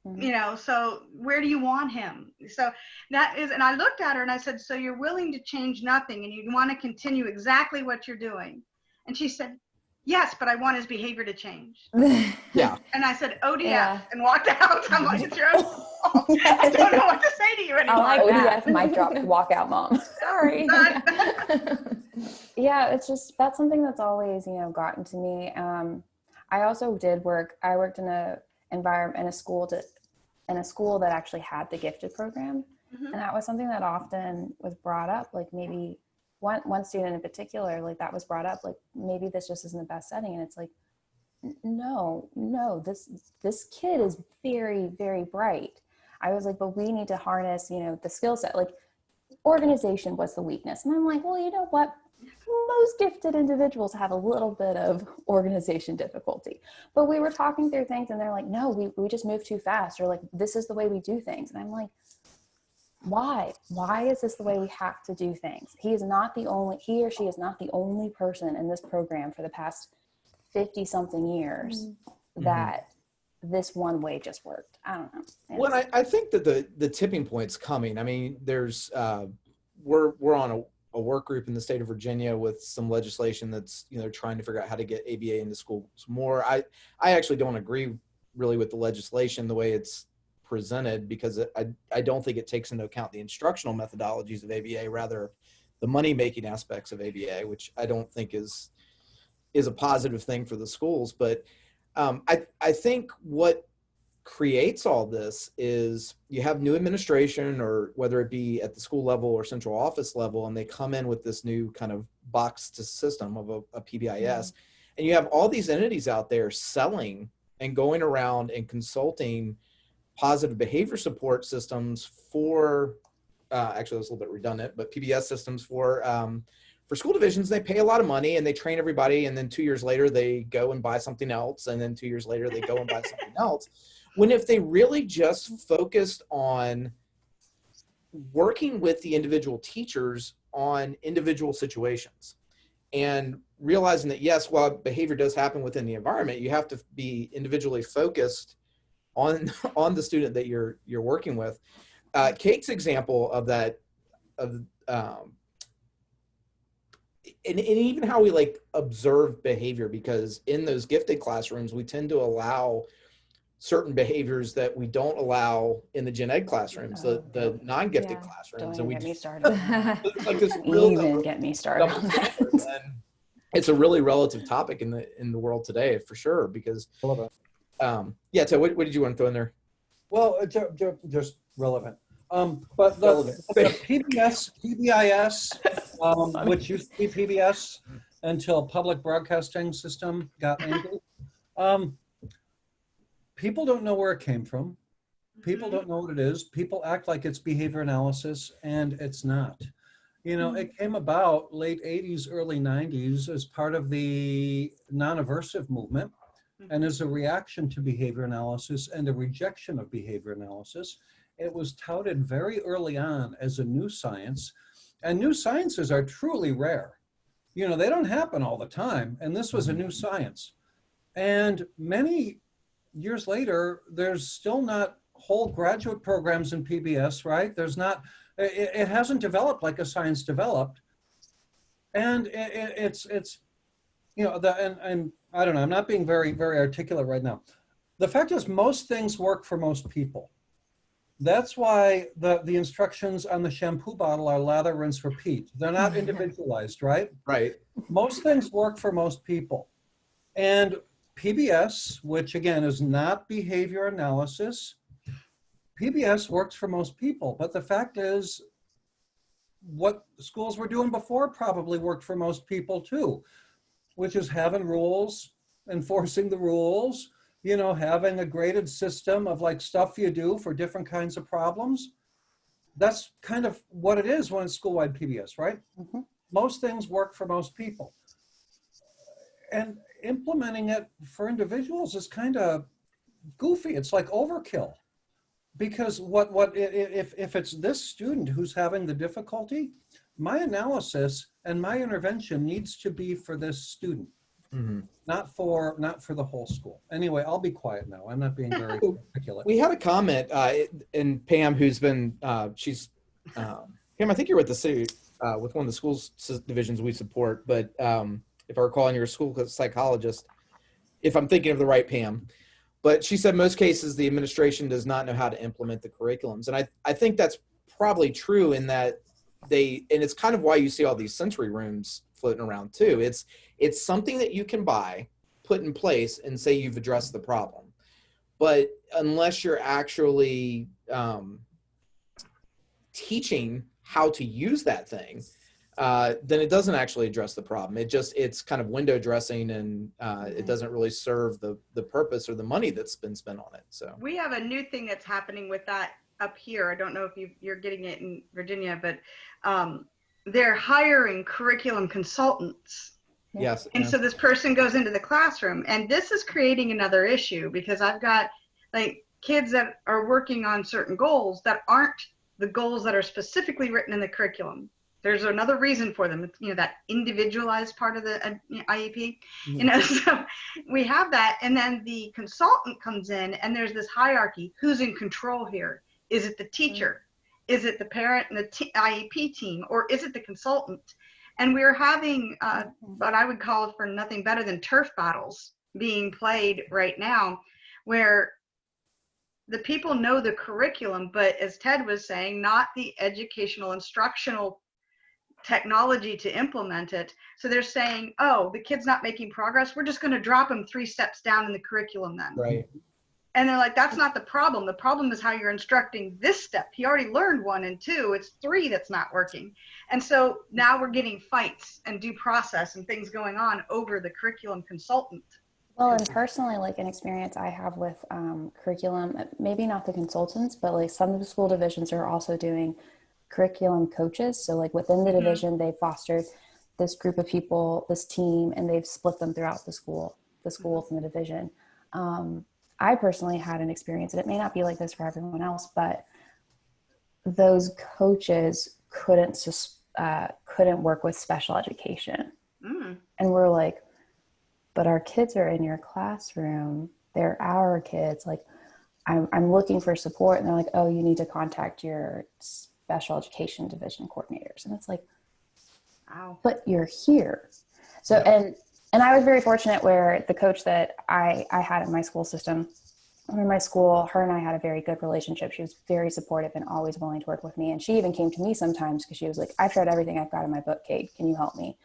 Mhm. so where do you want him? So that is, and I looked at her and I said, so you're willing to change nothing and you want to continue exactly what you're doing. And she said, yes, but I want his behavior to change. Yeah. And I said, ODF, Yeah. and walked out. I'm like, it's your own fault. I don't know what to say to you anymore. like that. ODF mic drop, walk out, mom. Sorry. Yeah, it's just, that's something that's always, gotten to me. I also I worked in a environment, in a school that actually had the gifted program. Mhm. And that was something that often was brought up, like maybe one student in particular, like that was brought up, like maybe this just isn't the best setting. And it's like, no, this kid is very, very bright. I was like, but we need to harness, the skill set, like organization was the weakness. And I'm like, well, you know what? Most gifted individuals have a little bit of organization difficulty, but we were talking through things and they're like, no, we just move too fast, or like, this is the way we do things. And I'm like, why is this the way we have to do things? He or she is not the only person in this program for the past 50 something years that this one way just worked. I don't know. Well, I think that the tipping point's coming. I mean, there's we're on a work group in the state of Virginia with some legislation that's trying to figure out how to get ABA into schools more. I actually don't agree really with the legislation the way it's presented, because I don't think it takes into account the instructional methodologies of ABA, rather the money making aspects of ABA, which I don't think is a positive thing for the schools. But I think what creates all this is you have new administration, or whether it be at the school level or central office level, and they come in with this new kind of boxed system of a PBIS, and you have all these entities out there selling and going around and consulting positive behavior support systems for actually that's a little bit redundant, but PBS systems for school divisions. They pay a lot of money and they train everybody, and then 2 years later they go and buy something else, and then 2 years later they go and buy something else. When if they really just focused on working with the individual teachers on individual situations and realizing that, yes, while behavior does happen within the environment, you have to be individually focused on the student that you're working with. Kate's example of that, and even how we like observe behavior, because in those gifted classrooms, we tend to allow certain behaviors that we don't allow in the gen ed classrooms, the non-gifted classrooms. Don't And even get we me started. it's like this Don't real even get me started on that. and it's a really relative topic in the world today, for sure, because yeah. So what did you want to throw in there? Well, just relevant. But the PBIS, which used to be PBS until Public Broadcasting System got angry, People don't know where it came from. People don't know what it is. People act like it's behavior analysis, and it's not. You know, it came about late 80s, early 90s as part of the non-aversive movement and as a reaction to behavior analysis and a rejection of behavior analysis. It was touted very early on as a new science, and new sciences are truly rare. You know, they don't happen all the time, and this was a new science. And many years later, there's still not whole graduate programs in PBS, right? There's not, it hasn't developed like a science developed. And it's you know, and I don't know, I'm not being very articulate right now. The fact is most things work for most people. That's why the instructions on the shampoo bottle are lather, rinse, repeat. They're not individualized, right? Right. Most things work for most people. And PBS, which again is not behavior analysis, PBS works for most people. But the fact is, what schools were doing before probably worked for most people too, which is having rules, enforcing the rules, you know, having a graded system of like stuff you do for different kinds of problems. That's kind of what it is when it's school-wide PBS, right? Most things work for most people. And implementing it for individuals is kind of goofy. It's like overkill. Because if it's this student who's having the difficulty, my analysis and my intervention needs to be for this student, not for the whole school. Anyway, I'll be quiet now. I'm not being very articulate. We had a comment, and Pam, who's been, she's, Pam, I think you're with the city, with one of the schools divisions we support, but if I recall, you're a school psychologist, if I'm thinking of the right Pam. But she said most cases the administration does not know how to implement the curriculums. And I think that's probably true in that and it's kind of why you see all these sensory rooms floating around too. It's something that you can buy, put in place, and say you've addressed the problem. But unless you're actually teaching how to use that thing, then it doesn't actually address the problem. It's kind of window dressing, and it doesn't really serve the purpose or the money that's been spent on it. So we have a new thing that's happening with that up here. I don't know if you're getting it in Virginia, but they're hiring curriculum consultants. Yes. And so this person goes into the classroom, and this is creating another issue because I've got like kids that are working on certain goals that aren't the goals that are specifically written in the curriculum. There's another reason for them. It's, you know, that individualized part of the IEP, you know, so we have that. And then the consultant comes in and there's this hierarchy. Who's in control here? Is it the teacher? Is it the parent and the IEP team? Or is it the consultant? And we're having what I would call for nothing better than turf battles being played right now, where the people know the curriculum, but as Ted was saying, not the educational instructional technology to implement it. So they're saying, oh, the kid's not making progress, we're just going to drop him 3 steps down in the curriculum then. Right. And they're like, that's not the problem. The problem is how you're instructing this step. He already learned 1 and 2. It's 3 that's not working. And so now we're getting fights and due process and things going on over the curriculum consultant. Well, and personally, like an experience I have with curriculum, maybe not the consultants, but like some of the school divisions are also doing curriculum coaches. So like within the division, they fostered this group of people, this team, and they've split them throughout the schools in the division. I personally had an experience, and it may not be like this for everyone else, but those coaches couldn't work with special education. And we're like, but our kids are in your classroom. They're our kids. Like, I'm looking for support. And they're like, oh, you need to contact your special education division coordinators. And it's like, wow, but you're here. So, and I was very fortunate where the coach that I had in my school system, in my school, her and I had a very good relationship. She was very supportive and always willing to work with me. And she even came to me sometimes because she was like, I've tried everything I've got in my book, Kate. Can you help me?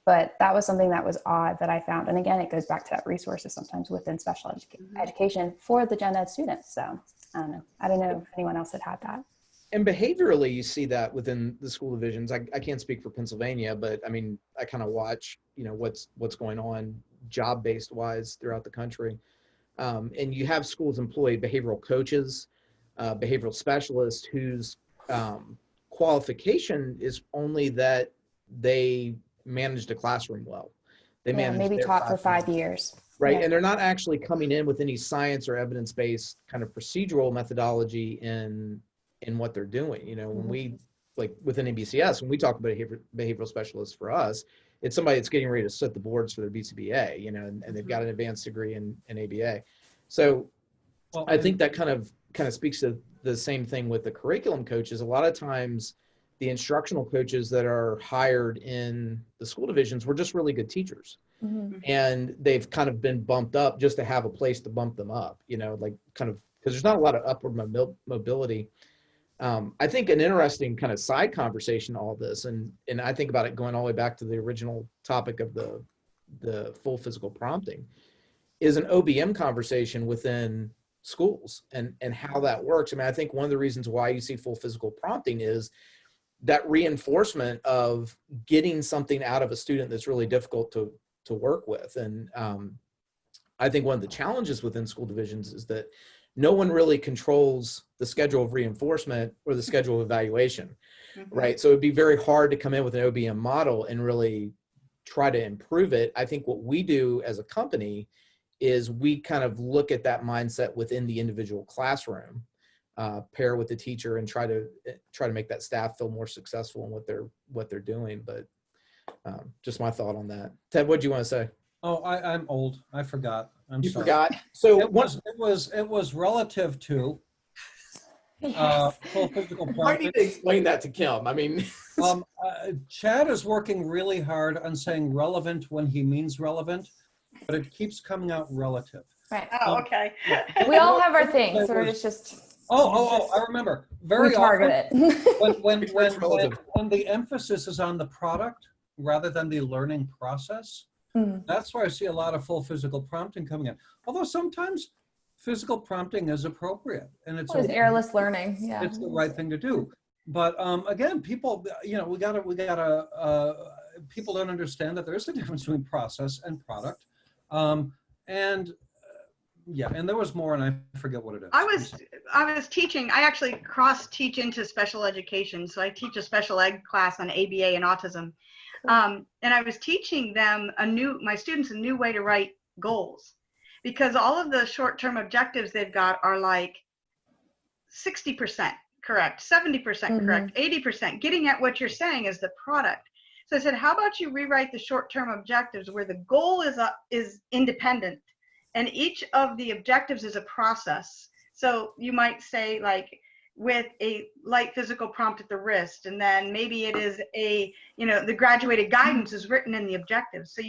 But that was something that was odd that I found. And again, it goes back to that resources sometimes within special education for the gen ed students. So I don't know. I don't know if anyone else had that. And behaviorally, you see that within the school divisions. I can't speak for Pennsylvania, but I mean, I kind of watch, you know, what's going on job-based wise throughout the country. And you have schools employ behavioral coaches, behavioral specialists whose qualification is only that they managed a classroom well. They Yeah, managed maybe their taught for classroom 5 years. right? Yeah. And they're not actually coming in with any science or evidence-based kind of procedural methodology in what they're doing. You know, when we, like within ABCS, when we talk about behavioral specialists for us, it's somebody that's getting ready to set the boards for their BCBA, you know, and they've got an advanced degree in ABA. So Well, I think that kind of speaks to the same thing with the curriculum coaches. A lot of times the instructional coaches that are hired in the school divisions were just really good teachers. Mhm. And they've kind of been bumped up just to have a place to bump them up, you know, like kind of, because there's not a lot of upward mobility. I think an interesting kind of side conversation, all this, and I think about it going all the way back to the original topic of the full physical prompting, is an OBM conversation within schools and how that works. I mean, I think one of the reasons why you see full physical prompting is that reinforcement of getting something out of a student that's really difficult to work with. And I think one of the challenges within school divisions is that no one really controls the schedule of reinforcement or the schedule of evaluation, right? So it'd be very hard to come in with an OBM model and really try to improve it. I think what we do as a company is we kind of look at that mindset within the individual classroom, pair with the teacher, and try to make that staff feel more successful in what they're doing. But just my thought on that. Ted, what do you want to say? Oh, I'm old. I forgot. You sorry. forgot. So It was relative to full physical I prompting. need to explain that to Kim. I mean, Chad is working really hard on saying relevant when he means relevant, but it keeps coming out relative. Right. Oh, okay. We all have our things, so it's just I remember. Very we target often, it. when the emphasis is on the product rather than the learning process, that's where I see a lot of full physical prompting coming in. Although sometimes physical prompting is appropriate, and it's airless learning. Yeah, it's the right thing to do. But again, people, you know, we gotta. People don't understand that there is a difference between process and product, and there was more, and I forget what it is. I was teaching. I actually cross teach into special education, so I teach a special ed class on ABA and autism. And I was teaching them my students a new way to write goals, because all of the short-term objectives they've got are like 60% correct, 70% correct, 80%. Getting at what you're saying is the product. So I said, how about you rewrite the short-term objectives where the goal is independent, and each of the objectives is a process. So you might say, like, with a light physical prompt at the wrist, and then maybe it is the graduated guidance is written in the objectives. So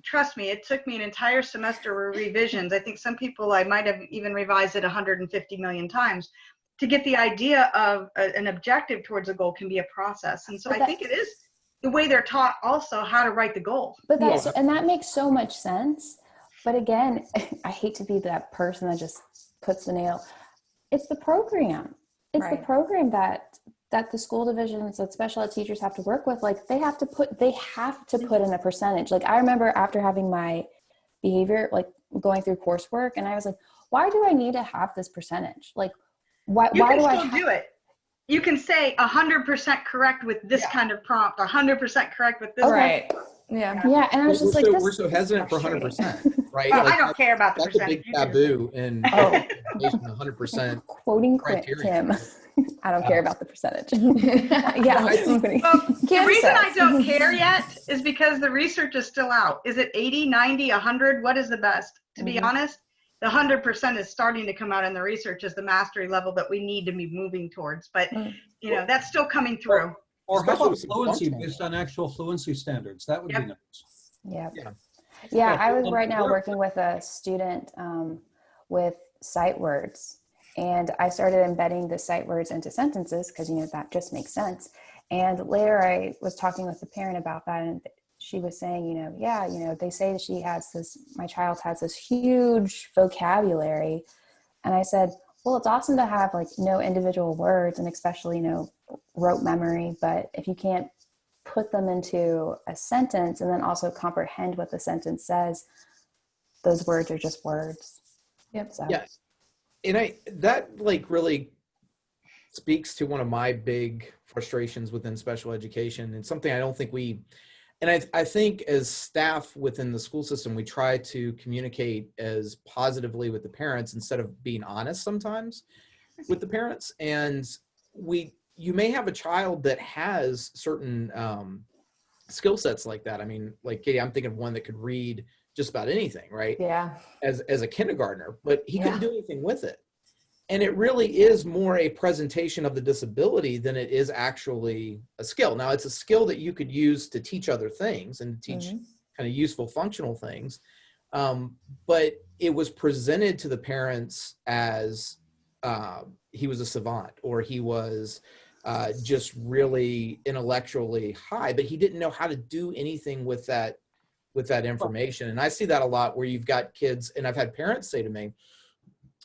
trust me, it took me an entire semester of revisions. I think some people, I might have even revised it 150 million times to get the idea of an objective towards a goal can be a process. And so I think it is the way they're taught also how to write the goal. But and that makes so much sense. But again, I hate to be that person that just puts the nail. It's the program. It's the program that the school divisions, that special ed teachers have to work with. Like they have to put in a percentage. Like I remember after having my behavior, like going through coursework, and I was like, why do I need to have this percentage? Like why do I do it? You can say 100% correct with this kind of prompt, 100% correct with this. Right. Yeah. Yeah. And I was just we're so hesitant for 100%, right? Well, like, I don't care about the that's percentage. a big taboo in 100%. Quoting Kim. I don't care about the percentage. Yeah. Well, the reason I don't care yet is because the research is still out. Is it 80, 90, 100? What is the best? To be honest, the 100% is starting to come out in the research as the mastery level that we need to be moving towards. But, that's still coming through. Or how about fluency based on actual fluency standards? That would be nice. Yeah. I was right now working with a student with sight words, and I started embedding the sight words into sentences because, that just makes sense. And later I was talking with the parent about that, and she was saying, they say my child has this huge vocabulary. And I said, well, it's awesome to have like no individual words, and especially, rote memory. But if you can't put them into a sentence and then also comprehend what the sentence says, those words are just words. Yep. So Yeah. And that like really speaks to one of my big frustrations within special education, and something I don't think I think as staff within the school system, we try to communicate as positively with the parents instead of being honest sometimes with the parents. And you may have a child that has certain skill sets like that. I mean, like Katie, I'm thinking of one that could read just about anything, right? Yeah. As a kindergartner, but he couldn't Yeah. do anything with it. And it really is more a presentation of the disability than it is actually a skill. Now, it's a skill that you could use to teach other things and to teach kind of useful functional things. But it was presented to the parents as he was a savant, or he was just really intellectually high, but he didn't know how to do anything with that information. And I see that a lot where you've got kids, and I've had parents say to me,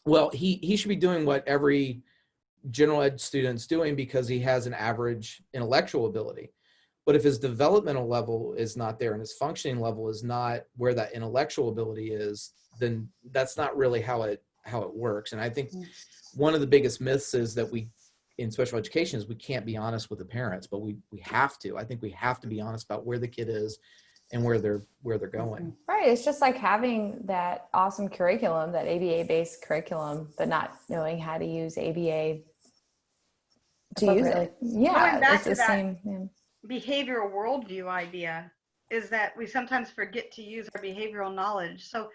well, he should be doing what every general ed student's doing because he has an average intellectual ability. But if his developmental level is not there and his functioning level is not where that intellectual ability is, then that's not really how it works. And I think one of the biggest myths is that in special education is we can't be honest with the parents, but we have to. I think we have to be honest about where the kid is and where they're going. Right. It's just like having that awesome curriculum, that ABA-based curriculum, but not knowing how to use ABA to use it. Yeah, Going back it's to the that same. Yeah. behavioral worldview idea is that we sometimes forget to use our behavioral knowledge. So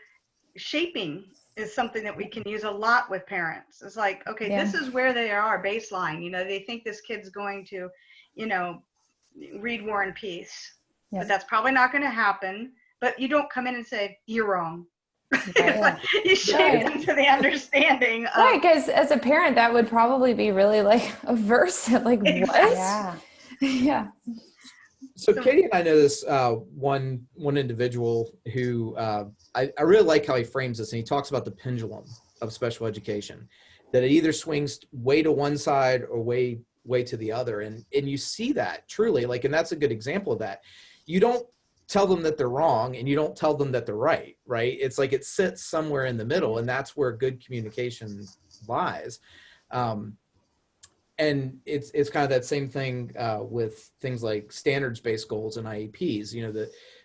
shaping is something that we can use a lot with parents. It's like, okay, this is where they are baseline. They think this kid's going to, read War and Peace. But that's probably not going to happen. But you don't come in and say, you're wrong. Right. You shape them to the understanding of, Right, because as a parent, that would probably be really like aversive. Like, what? Yeah. Yeah. So Katie and I know this one individual who I really like how he frames this, and he talks about the pendulum of special education, that it either swings way to one side or way to the other. And you see that truly, like, and that's a good example of that. You don't tell them that they're wrong and you don't tell them that they're right? It's like it sits somewhere in the middle, and that's where good communication lies. And it's kind of that same thing with things like standards-based goals and IEPs.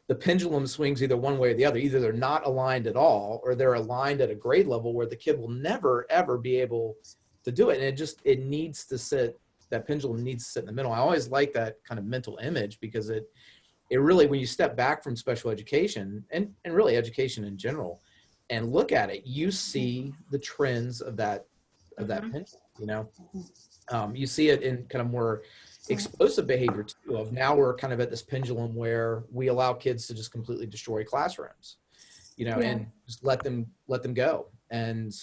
The pendulum swings either one way or the other. Either they're not aligned at all, or they're aligned at a grade level where the kid will never, ever be able to do it. And it needs to sit, that pendulum needs to sit in the middle. I always like that kind of mental image, because it really, when you step back from special education and really education in general and look at it, you see the trends of that pendulum, you see it in kind of more explosive behavior too, of now we're kind of at this pendulum where we allow kids to just completely destroy classrooms, and just let them go. And,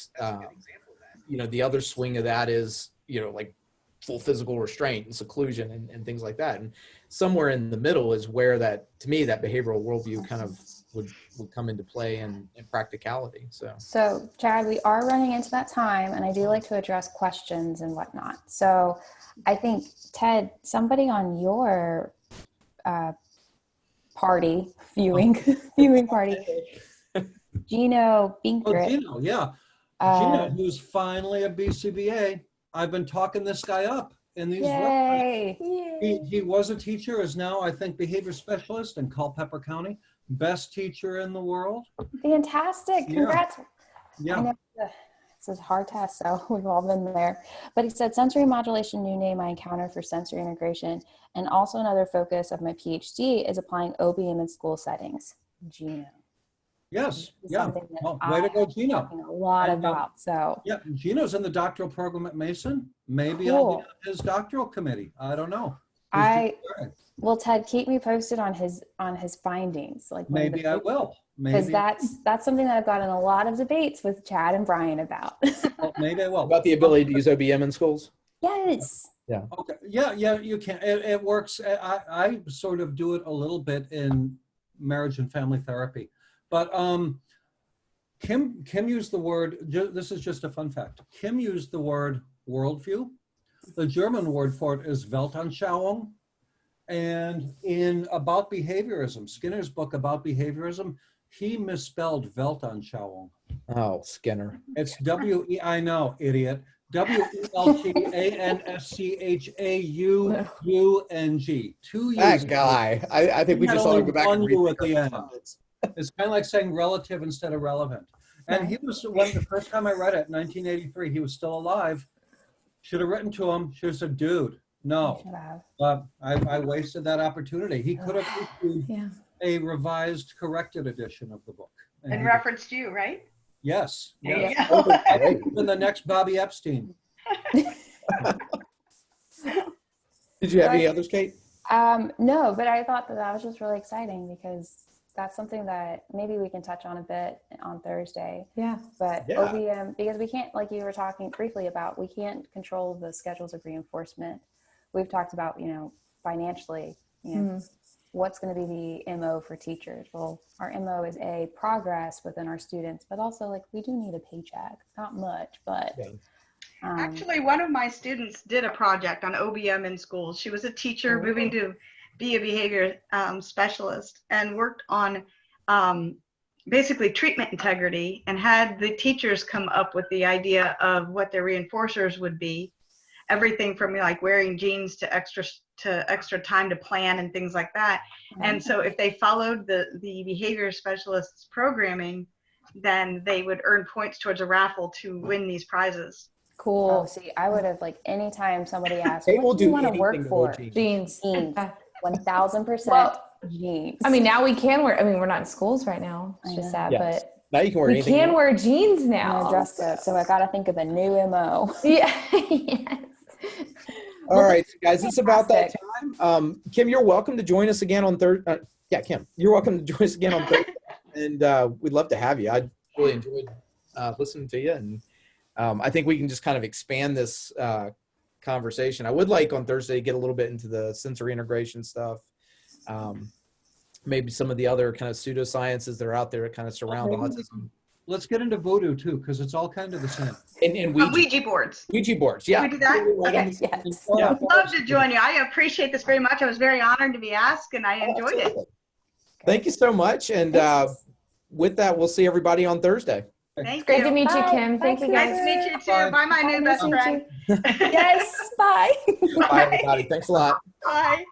the other swing of that is, like full physical restraint and seclusion and things like that. And somewhere in the middle is where that, to me, that behavioral worldview kind of would come into play in practicality. So Chad, we are running into that time, and I do like to address questions and whatnot. So I think, Ted, somebody on your viewing party, Gino Binkrit. Gino, yeah. Gino, who's finally a BCBA. I've been talking this guy up in these websites. He was a teacher, is now, I think, behavior specialist in Culpeper County. Best teacher in the world. Fantastic. Congrats. Yeah. I know it's a hard test, so we've all been there. But he said, sensory modulation, new name I encounter for sensory integration. And also another focus of my PhD is applying OBM in school settings. Gino. Yes. Yeah. Well, way to go, Gino. Talking a lot about. So yeah, Gino's in the doctoral program at Mason. Maybe I'll be on his doctoral committee. I don't know. Well, Ted, keep me posted on his findings. Like maybe I will. Because that's something that I've gotten a lot of debates with Chad and Brian about. Well, maybe I will. About the ability to use OBM in schools? Yes. Yeah. Okay. Yeah, you can. It works. I sort of do it a little bit in marriage and family therapy. But Kim used the word, this is just a fun fact. Kim used the word worldview. The German word for it is Weltanschauung. And in About Behaviorism, Skinner's book About Behaviorism, he misspelled Weltanschauung. Oh, Skinner. It's W-E, I know, idiot. Weltanschauung. 2 U's. That guy. I think we Had just ought to only go back one and U read at the end. It's kind of like saying relative instead of relevant. And he was, when the first time I read it, 1983, he was still alive. Should have written to him. Should have said, dude, no. Should have. I wasted that opportunity. He could have issued Yeah. a revised, corrected edition of the book. And And he- referenced you, right? Yes. There yes. you go. Even the next Bobby Epstein. Did you have any others, Kate? No, but I thought that that was just really exciting because that's something that maybe we can touch on a bit on Thursday. Yeah. But Yeah. OBM, because we can't, like you were talking briefly about, we can't control the schedules of reinforcement. We've talked about, financially, what's going to be the MO for teachers. Well, our MO is progress within our students, but also like we do need a paycheck. Not much, but Yeah. Actually, one of my students did a project on OBM in schools. She was a teacher moving to be a behavior specialist and worked on basically treatment integrity and had the teachers come up with the idea of what their reinforcers would be. Everything from like wearing jeans to extra time to plan and things like that. And so if they followed the behavior specialist's programming, then they would earn points towards a raffle to win these prizes. Cool. Oh, see, I would have like anytime somebody asked, Kate what will do you do want to work anything to for? go jeans. Jeans. Jeans. Yeah. 1000% Well, jeans. I mean, now we can wear, I mean, we're not in schools right now. It's I just know. sad, Yes. but Now you can wear we anything. can you want. wear jeans I'm now. gonna dress code. So I got to think of a new MO. Yeah. Yes. All right, so guys, it's about that Fantastic. time. Kim, you're welcome to join us again on Thursday. Yeah, Kim, you're welcome to join us again on Thursday, and we'd love to have you. I really enjoyed listening to you, and I think we can just kind of expand this conversation. I would like on Thursday to get a little bit into the sensory integration stuff, maybe some of the other kind of pseudosciences that are out there that kind of surround autism. Let's get into voodoo too, because it's all kind of the same. And Ouija, Ouija boards. Ouija boards, yeah. Can we do that? Right Okay. on the- Yes. Yeah. I'd love to join you. I appreciate this very much. I was very honored to be asked and I enjoyed it. Absolutely. Thank you so much. And with that, we'll see everybody on Thursday. Thank Great to you. meet you, Bye. Kim. Thank Bye, you, Nice guys. to meet you too. Bye. Bye, my new Nice best to meet friend. Yes. Bye. Bye, everybody. Thanks a lot. Bye.